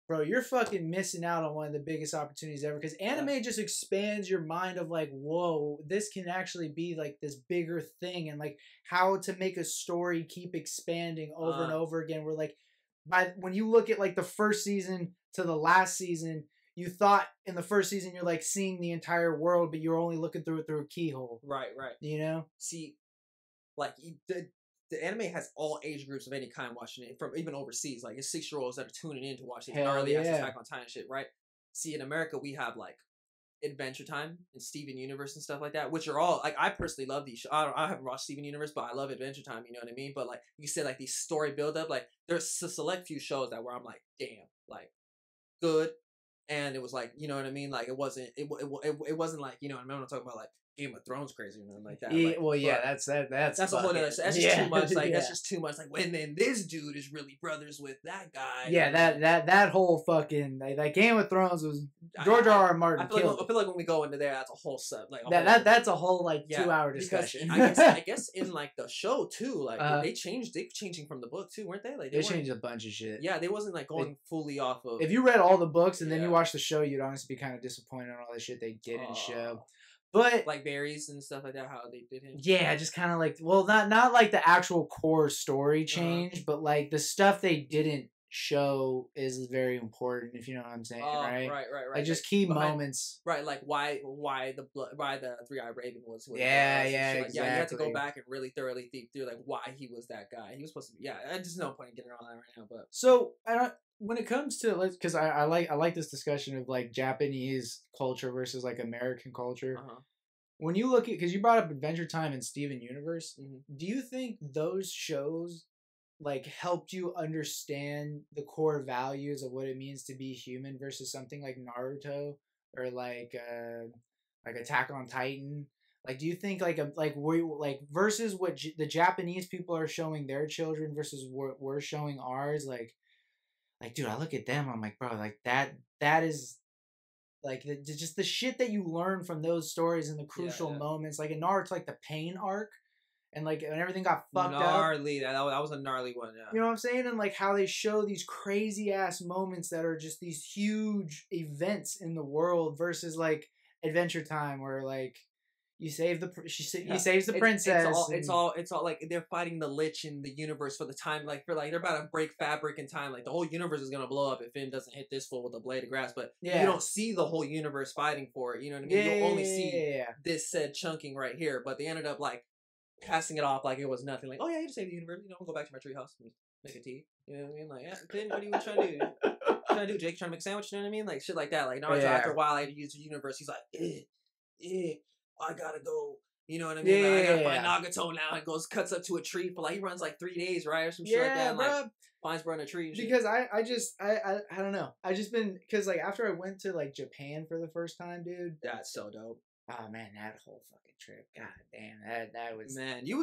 bro, you're fucking missing out on one of the biggest opportunities ever, because anime just expands your mind of like, whoa, this can actually be like this bigger thing, and like how to make a story keep expanding over and over again. We're like, when you look at like the first season to the last season, you thought in the first season you're like seeing the entire world, but you're only looking through it through a keyhole. Right. You know? See, like the anime has all age groups of any kind watching it, from even overseas. Like it's 6-year-olds that are tuning in to watch these gnarly ass Attack on Titan shit, right? See, in America we have like Adventure Time and Steven Universe and stuff like that, which are all like I personally love these. I haven't watched Steven Universe, but I love Adventure Time. You know what I mean? But like you said, like these story build up, like there's a select few shows that where I'm like, damn, like good, and it was like you know what I mean. Like it wasn't like you know what I mean. I'm not talking about like Game of Thrones crazy or nothing like that. Yeah, Like, well, yeah, that's that's a whole other. That's just yeah, too much. Like yeah. that's just too much. Like when then this dude is really brothers with that guy. Yeah, that whole fucking like Game of Thrones was George R. Martin killed. I feel like when we go into there, that's a whole sub. Like that's a whole like 2-hour discussion. I guess in like the show too, like they changing from the book too, weren't they? Like they changed a bunch of shit. Yeah, they wasn't like going fully off of. If you read all the books and then you watch the show, you'd honestly be kind of disappointed on all the shit they didn't show. But like berries and stuff like that, how they did him. Yeah, just kind of like not like the actual core story change, but like the stuff they didn't show is very important, if you know what I'm saying, right? Right. Like just key moments. Right, like why the three-eyed raven was. Yeah, exactly. Exactly. Yeah, you have to go back and really thoroughly think through like why he was that guy. He was supposed to be. Yeah, there's no point in getting on that right now. But so when it comes to because I like this discussion of like Japanese culture versus like American culture. When you look at, because you brought up Adventure Time and Steven Universe, do you think those shows like helped you understand the core values of what it means to be human versus something like Naruto or like Attack on Titan? Like, do you think like versus what the Japanese people are showing their children versus what we're showing ours? Like, dude, I look at them, I'm like, bro, like that is. Like just the shit that you learn from those stories and the crucial moments, like in Naruto, like the pain arc, and like when everything got fucked up. Gnarly, that was a gnarly one. Yeah. You know what I'm saying? And like how they show these crazy ass moments that are just these huge events in the world versus like Adventure Time, where like he saves the princess. It's all like they're fighting the Lich in the universe for the time, like they're about to break fabric in time. Like the whole universe is gonna blow up if Finn doesn't hit this fool with a blade of grass. But you don't see the whole universe fighting for it. You know what I mean? You'll only see this said chunking right here. But they ended up like passing it off like it was nothing. Like, oh yeah, you just saved the universe. You know, I'll go back to my treehouse and make a tea. You know what I mean? Like, yeah, Finn, what are you trying to do? Trying to do, Jake? Trying to make a sandwich? You know what I mean? Like shit like that. Like Naruto after a while, I had to use the universe. He's like, I gotta go. You know what I mean? Like, I gotta find Nagato now and cuts up to a tree for like he runs like 3 days, right? Or some shit like that. And, like, finds bro in a tree. Because I don't know. I just been because like after I went to like Japan for the first time, dude. That's so dope. Oh man, that whole fucking trip. God damn, that was you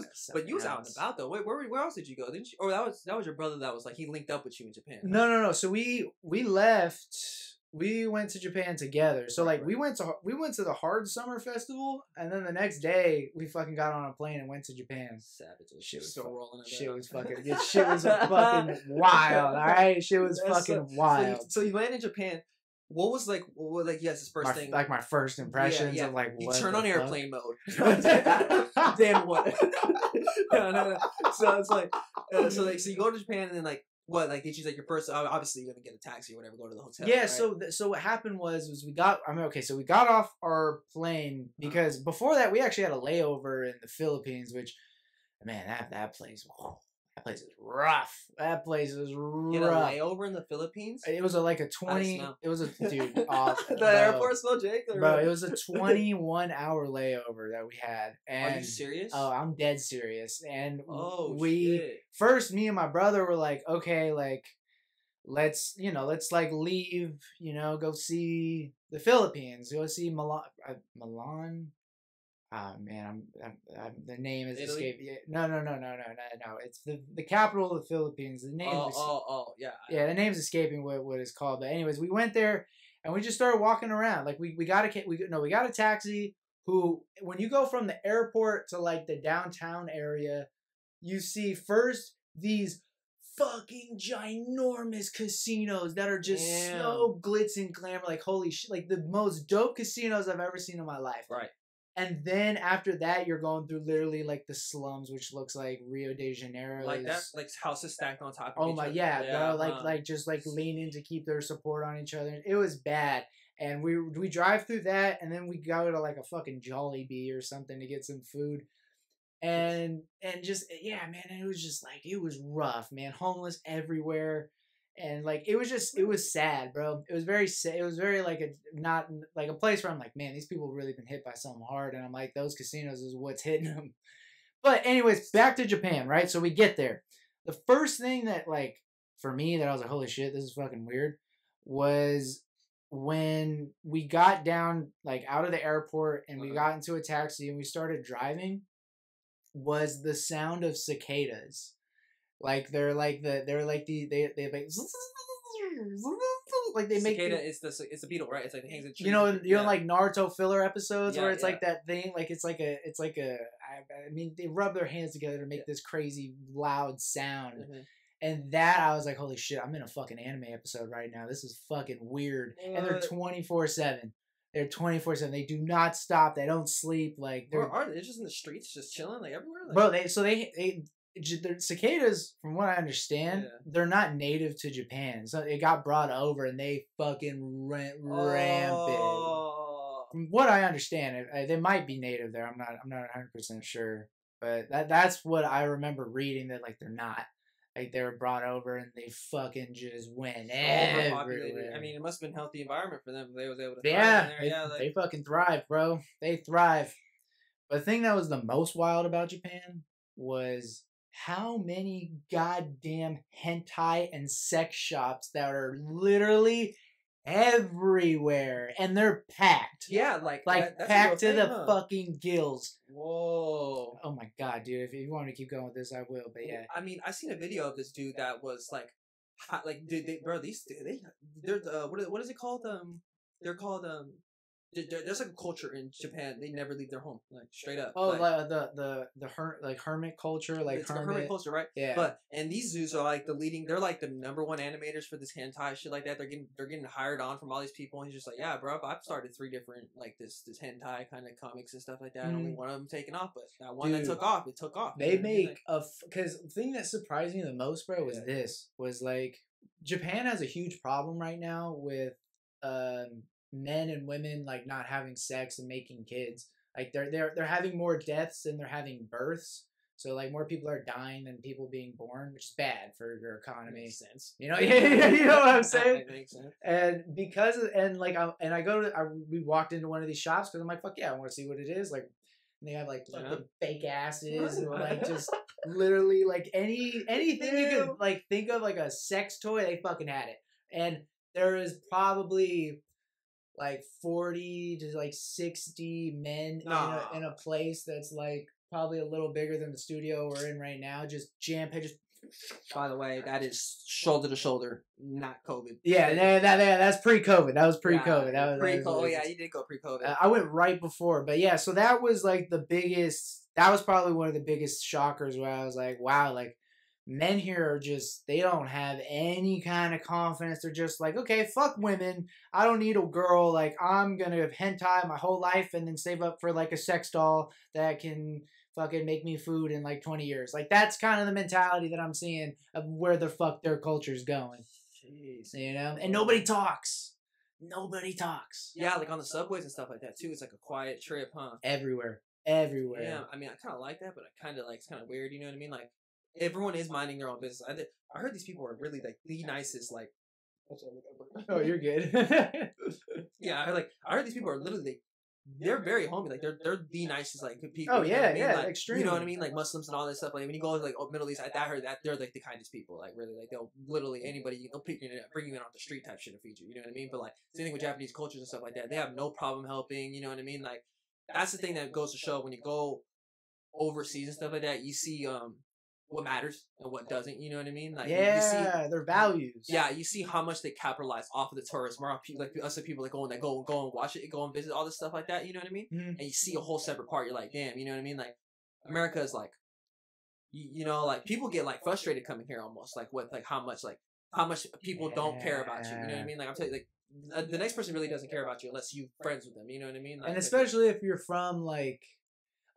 was out and about though. Wait, where else did you go? Didn't you? Or that was your brother that was like he linked up with you in Japan. No. So we left. We went to Japan together. So like we went to the Hard Summer Festival, and then the next day we fucking got on a plane and went to Japan. Savage. Shit was still rolling. Shit was fucking. Shit was fucking wild. All right, shit was fucking wild. So you landed in Japan. What was like yes, this first thing like my first impressions of like you what turn on fuck? Airplane mode. Then what? No. So it's like so you go to Japan and then like. What like did you like your first? Obviously, you're gonna get a taxi or whatever, go to the hotel. Yeah. Right? So what happened was we got. I mean, okay. So we got off our plane because before that we actually had a layover in the Philippines, which man, that place. Whoa, that place is rough. That place is rough. You had a layover in the Philippines? It was like a 20. It was a dude. The airport smell, Jake. Bro, it was a 21-hour layover that we had. And, are you serious? Oh, I'm dead serious. And shit. First, me and my brother were like, okay, like let's like leave, go see the Philippines, go see Milan. Oh man, I'm the name is escaping. No. It's the capital of the Philippines. The name. Yeah, the name's escaping what it's called. But anyways, we went there and we just started walking around. Like we got a taxi. When you go from the airport to like the downtown area, you see first these fucking ginormous casinos that are just so glitz and glamour. Like holy shit, like the most dope casinos I've ever seen in my life. Right. And then after that, you're going through literally like the slums, which looks like Rio de Janeiro. Like that, like houses stacked on top of each other. Bro, like just like leaning to keep their support on each other. It was bad. And we drive through that, and then we go to like a fucking Jollibee or something to get some food. And just man, it was just like it was rough, man. Homeless everywhere. And like it was sad, bro. It was very sad. It was very like a not like a place where I'm like, man, these people really been hit by something hard, and I'm like, those casinos is what's hitting them. But anyways, back to Japan, right? So we get there. The first thing that like for me that I was like, holy shit, this is fucking weird, was when we got down like out of the airport and we got into a taxi and we started driving, was the sound of cicadas. Like they're like they like they make cicada is it's a beetle, right? It's like it hangs in trees. you know like Naruto filler episodes where it's yeah. like that thing, like it's like a I mean they rub their hands together to make this crazy loud sound. Mm-hmm. And that I was like, holy shit, I'm in a fucking anime episode right now. This is fucking weird. And they're 24/7. They're 24/7. They do not stop. They don't sleep. Like Where are they? They're just in the streets, just chilling, like everywhere. Like... Bro, they're cicadas, from what I understand, they're not native to Japan. So it got brought over and they fucking rampant. From what I understand, they might be native there. I'm not 100% sure, but that's what I remember reading, that like they're not. Like they were brought over and they fucking just went everywhere. I mean, it must have been a healthy environment for them. They was able to thrive in there. They fucking thrive, bro. They thrive. But the thing that was the most wild about Japan was how many goddamn hentai and sex shops that are literally everywhere, and they're packed. Yeah, that's packed to the fucking gills. Whoa! Oh my god, dude! If you want me to keep going with this, I will. But yeah, I mean, I seen a video of this dude that was like, dude, they're what is it called? They're called There's like a culture in Japan. They never leave their home, like straight up. Oh, like the hermit culture, like it's hermit culture, right? Yeah. And these zoos are like the leading. They're like the number one animators for this hentai shit like that. They're getting hired on from all these people. And he's just like, yeah, bro, I've started 3 different like this hentai kind of comics and stuff like that. And only one of them taken off, but that one that took off, it took off. They make because the thing that surprised me the most, bro, was like Japan has a huge problem right now with men and women like not having sex and making kids. Like they're having more deaths than they're having births. So like more people are dying than people being born, which is bad for your economy. Makes sense. You know, you know what I'm saying? That makes sense. And we walked into one of these shops because I'm like, fuck yeah, I want to see what it is. Like, and they have like fake asses and like just literally like anything you could like think of like a sex toy, they fucking had it. And there is probably like 40 to like 60 men in a place that's like probably a little bigger than the studio we're in right now. Just jam-packed. By the way, that is shoulder to shoulder, not COVID. Yeah, that's pre-COVID. That was pre-COVID. Yeah, that was pre-COVID. Yeah, you did go pre-COVID. I went right before, but yeah. So that was like the biggest. That was probably one of the biggest shockers where I was like, wow, like. Men here are just, they don't have any kind of confidence. They're just like, okay, fuck women. I don't need a girl. Like, I'm going to have hentai my whole life and then save up for like a sex doll that can fucking make me food in like 20 years. Like, that's kind of the mentality that I'm seeing of where the fuck their culture's going. Jeez. You know? And nobody talks. Nobody talks. Yeah, like on the subways and stuff like that too. It's like a quiet trip, huh? Everywhere. Yeah, I mean, I kind of like that, but I kind of like, it's kind of weird, you know what I mean? Like, everyone is minding their own business. I heard these people are really like the nicest. Like, oh, you're good. Yeah, I heard these people are literally like, they're very homey. Like they're the nicest like people. Oh yeah, you know yeah, like, extremely. You know what I mean? Like Muslims and all this stuff. Like when you go to like Middle East, I heard that they're like the kindest people. Like really, like they'll literally anybody they'll pick you bring you in off the street type shit to feed you. You know what I mean? But like same thing with Japanese cultures and stuff like that. They have no problem helping. You know what I mean? Like that's the thing that goes to show when you go overseas and stuff like that. You see what matters and what doesn't, you know what I mean? Like, yeah, you see, their values. Yeah, you see how much they capitalize off of the tourists. More like us, the people that go and watch it, go and visit all this stuff like that. You know what I mean? Mm-hmm. And you see a whole separate part. You're like, damn, you know what I mean? Like, America is like, you know, like people get like frustrated coming here almost, like how much people don't care about you. You know what I mean? Like I'm telling you, like the next person really doesn't care about you unless you're friends with them. You know what I mean? Like, and especially if you're from like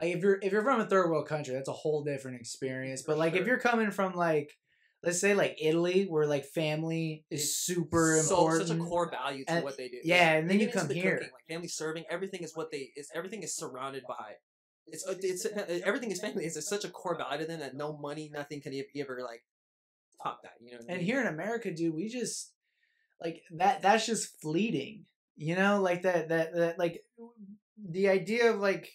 if you're from a third world country, that's a whole different experience. But like if you're coming from like, let's say like Italy, where like family is super important, such a core value to what they do. Yeah, and then you come here, cooking, like family serving, everything is everything is surrounded by. It's everything is family. It's such a core value to them that no money, nothing can ever like top guy. You know what I And mean? here in America, dude, we just like that's just fleeting. You know, like that like the idea of like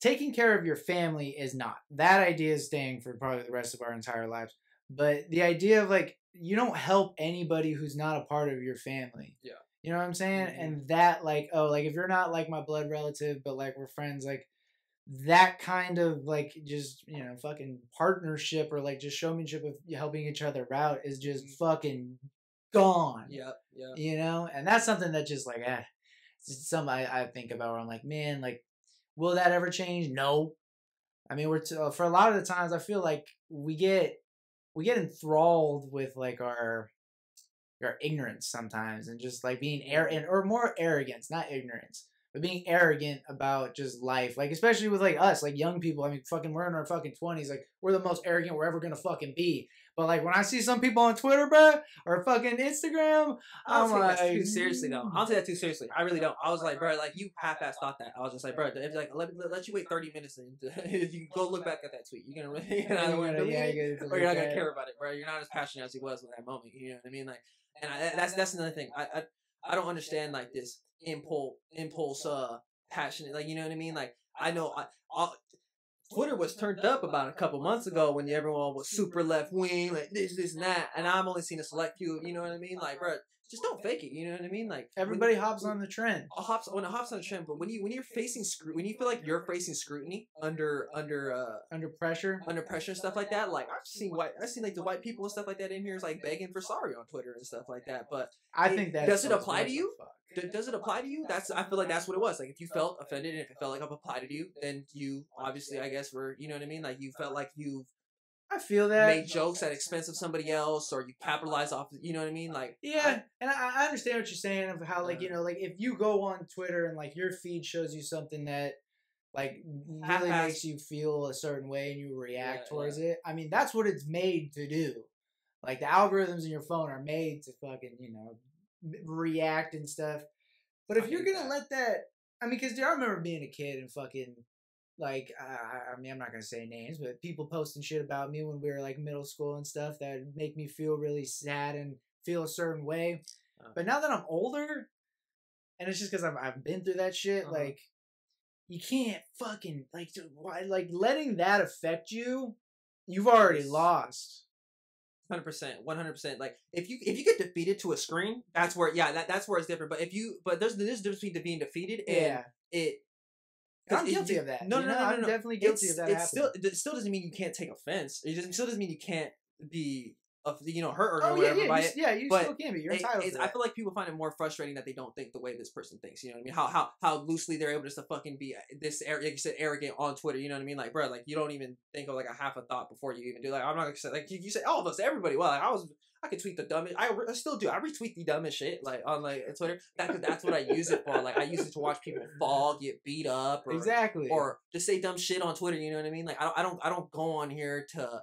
taking care of your family is not. That idea is staying for probably the rest of our entire lives. But the idea of like you don't help anybody who's not a part of your family. Yeah. You know what I'm saying? Mhm. And that like, oh, like if you're not like my blood relative, but like we're friends, like that kind of like just, you know, fucking partnership or like just showmanship of helping each other out is just fucking gone. Yep. Yeah. You know? And that's something that just like, it's something I think about where I'm like, man, like, will that ever change? No. I mean, for a lot of the times, I feel like we get enthralled with like our ignorance sometimes, and just like being arrogant, or more arrogance, not ignorance, but being arrogant about just life. Like especially with like us, like young people. I mean, fucking, we're in our fucking 20s. Like we're the most arrogant we're ever gonna fucking be. But like when I see some people on Twitter, bro, or fucking Instagram, I I'm don't take like, that too seriously though. I don't take that too seriously. I really don't. I was like, bro, like you half-ass thought that. I was just like, bro, if like let you wait 30 minutes and if you go look back at that tweet, you're gonna you're either gonna delete it or you're not gonna care about it, bro. You're not as passionate as he was in that moment. You know what I mean? Like, and that's another thing. I don't understand like this impulse passionate, like, you know what I mean? Like I know Twitter was turned up about a couple months ago when everyone was super left wing, like this, and that, and I'm only seen a select few. You know what I mean? Like, bro, just don't fake it. You know what I mean? Like everybody hops on the trend. When it hops on the trend, but when you're facing when you feel like you're facing scrutiny under pressure, and stuff like that. Like I've seen like the white people and stuff like that in here is like begging for sorry on Twitter and stuff like that. But I think that does it apply to you? Does it apply to you? I feel like that's what it was. Like if you felt offended and if it felt like it applied to you, then you obviously, I guess, were, you know what I mean? Like you felt like you I feel that made jokes at expense of somebody else, or you capitalize off, you know what I mean? Like yeah, and I understand what you're saying of how like, you know, like if you go on Twitter and like your feed shows you something that like really makes you feel a certain way and you react towards it. I mean, that's what it's made to do. Like the algorithms in your phone are made to fucking, you know, react and stuff. But if you're gonna let that, I mean, because I remember being a kid and fucking like, I mean, I'm not gonna say names, but people posting shit about me when we were like middle school and stuff that would make me feel really sad and feel a certain way. But now that I'm older, and it's just because I've been through that shit, like you can't fucking like letting that affect you. You've already lost. 100%. Like if you get defeated to a screen, that's where that's where it's different. But there's difference between being defeated and it. I'm guilty of that. No, I'm definitely guilty of that. It still doesn't mean you can't take offense. It still doesn't mean you can't be hurt or whatever by it. Yeah, you still can be. You're entitled to that. I feel like people find it more frustrating that they don't think the way this person thinks. You know what I mean? How loosely they're able just to fucking be this, like you said, arrogant on Twitter. You know what I mean? Like, bro, like you don't even think of like a half a thought before you even do. Like, I'm not gonna say like you say all of us, everybody. Well, like I could tweet the dumbest. I still do. I retweet the dumbest shit like on like Twitter. That's what I use it for. Like I use it to watch people fall, get beat up, or just say dumb shit on Twitter. You know what I mean? Like I don't go on here to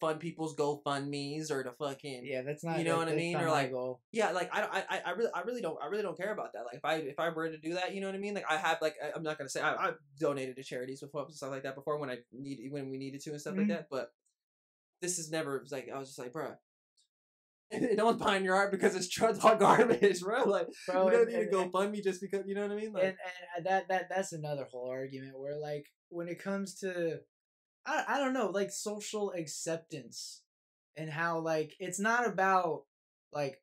fund people's GoFundMes or to fucking that's not, you know what I mean, or like goal. Like I really don't care about that. Like if I were to do that, you know what I mean, like I have like I'm not gonna say I've donated to charities before and stuff like that before when we needed to and stuff like that, but this is never like I was just like, bro, no one's buying your art because it's hot garbage, bro. Like you don't need to GoFundMe just because, you know what I mean, like, and that's another whole argument where like when it comes to I don't know, like social acceptance and how like it's not about like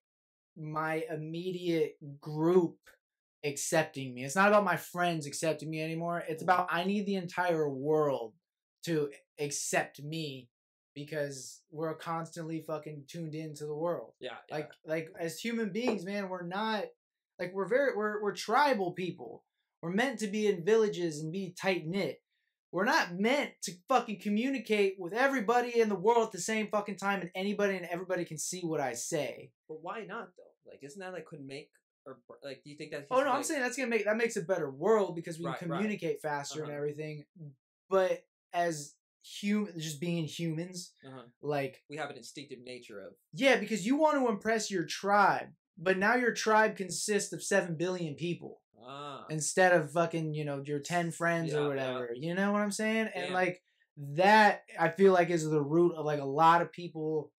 my immediate group accepting me. It's not about my friends accepting me anymore. It's about I need the entire world to accept me because we're constantly fucking tuned into the world. Yeah. Like as human beings, man, we're not like we're tribal people. We're meant to be in villages and be tight knit. We're not meant to fucking communicate with everybody in the world at the same fucking time and anybody and everybody can see what I say. But why not though? Like, isn't that like could make or like? Do you think that? Oh no, I'm saying that makes a better world because we can communicate faster and everything. But as just being humans, like we have an instinctive nature of because you want to impress your tribe, but now your tribe consists of 7 billion people. Instead of fucking, you know, your 10 friends or whatever. You know what I'm saying? And like that I feel like is the root of like a lot of people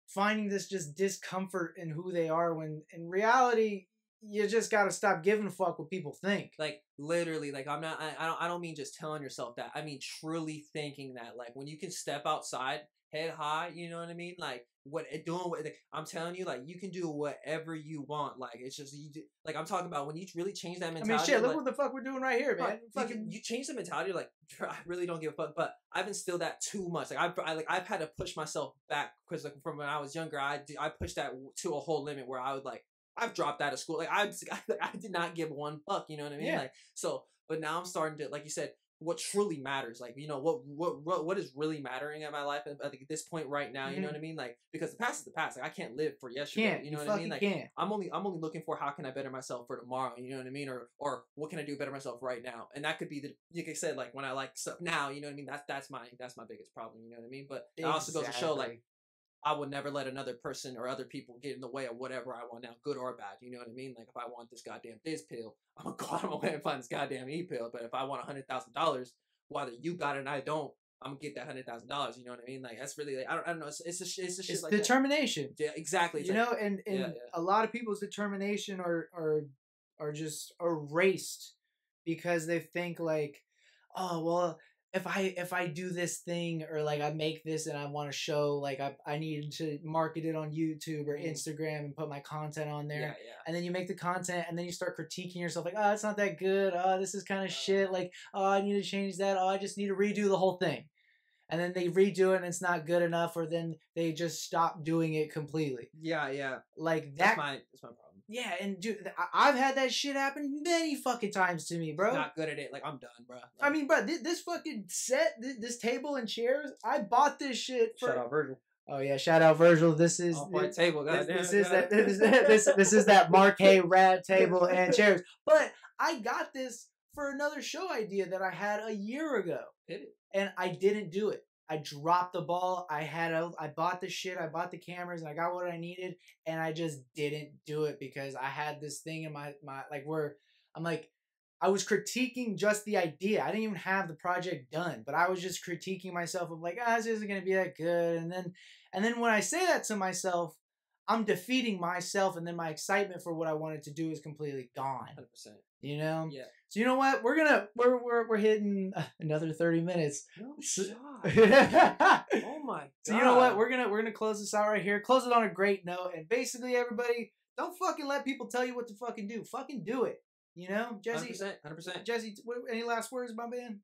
finding this just discomfort in who they are when in reality you just gotta stop giving a fuck what people think. Like literally, like I don't mean just telling yourself that. I mean truly thinking that. Like when you can step outside, head high, you know what I mean? Like I'm telling you, like you can do whatever you want. Like it's just like I'm talking about when you really change that mentality. I mean, shit, look like, what the fuck we're doing right here, man. You change the mentality. Like I really don't give a fuck, but I've instilled that too much. Like I've had to push myself back because like from when I was younger, I pushed that to a whole limit where I would like. I've dropped out of school. Like I did not give one fuck. You know what I mean? Yeah. Like so, but now I'm starting to, like you said, what truly matters. Like you know what is really mattering in my life at this point right now. You know what I mean? Like because the past is the past. Like I can't live for yesterday. You know what I mean? Like can't. I'm only looking for how can I better myself for tomorrow. You know what I mean? Or what can I do better myself right now? And that could be like I said, like when I like stuff now. You know what I mean? That's my biggest problem. You know what I mean? But it also goes to show like. I would never let another person or other people get in the way of whatever I want now, good or bad. You know what I mean? Like if I want this goddamn this pill, I'm gonna go out of my way and find this goddamn E pill. But if I want $100,000, whether you got it and I don't, I'm gonna get that $100,000. You know what I mean? Like that's really like I don't know. It's shit like determination. That. Yeah, exactly. It's you know, and a lot of people's determination are just erased because they think like, oh well. If I do this thing or like I make this and I want to show like I need to market it on YouTube or Instagram and put my content on there, and then you make the content and then you start critiquing yourself like, oh, it's not that good, oh, this is kind of shit, like, oh, I need to change that, oh, I just need to redo the whole thing, and then they redo it and it's not good enough, or then they just stop doing it completely. Yeah. Like that. That's my problem. Yeah, and dude, I've had that shit happen many fucking times to me, bro. Not good at it. Like, I'm done, bro. Like, I mean, bro, this fucking set, this table and chairs, I bought this shit for... Shout out Virgil. Oh, yeah, shout out Virgil. This is... table, this is that Marquet Rad table and chairs. But I got this for another show idea that I had a year ago. And I didn't do it. I dropped the ball. I bought the shit. I bought the cameras and I got what I needed. And I just didn't do it because I had this thing in my like where I'm like, I was critiquing just the idea. I didn't even have the project done, but I was just critiquing myself of like, this isn't going to be that good. And then when I say that to myself, I'm defeating myself. And then my excitement for what I wanted to do is completely gone. 100%. You know? Yeah. So you know what? We're hitting another 30 minutes. No shot. Oh my god. So you know what? We're gonna close this out right here. Close it on a great note. And basically, everybody, don't fucking let people tell you what to fucking do. Fucking do it. You know, Jesse. 100%. Jesse, any last words, my man?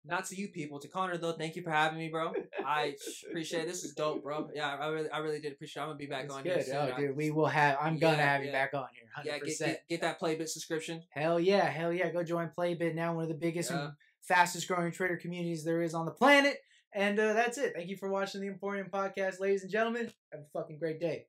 Not to you people. To Connor though, thank you for having me, bro. I appreciate it. This is dope, bro. Yeah, I really did appreciate it. I'm gonna be back on here soon. Oh, dude, we will have. I'm gonna have you back on here. 100%. Yeah, get that Playbit subscription. Hell yeah. Go join Playbit now. One of the biggest and fastest growing trader communities there is on the planet. And that's it. Thank you for watching the Emporium podcast, ladies and gentlemen. Have a fucking great day.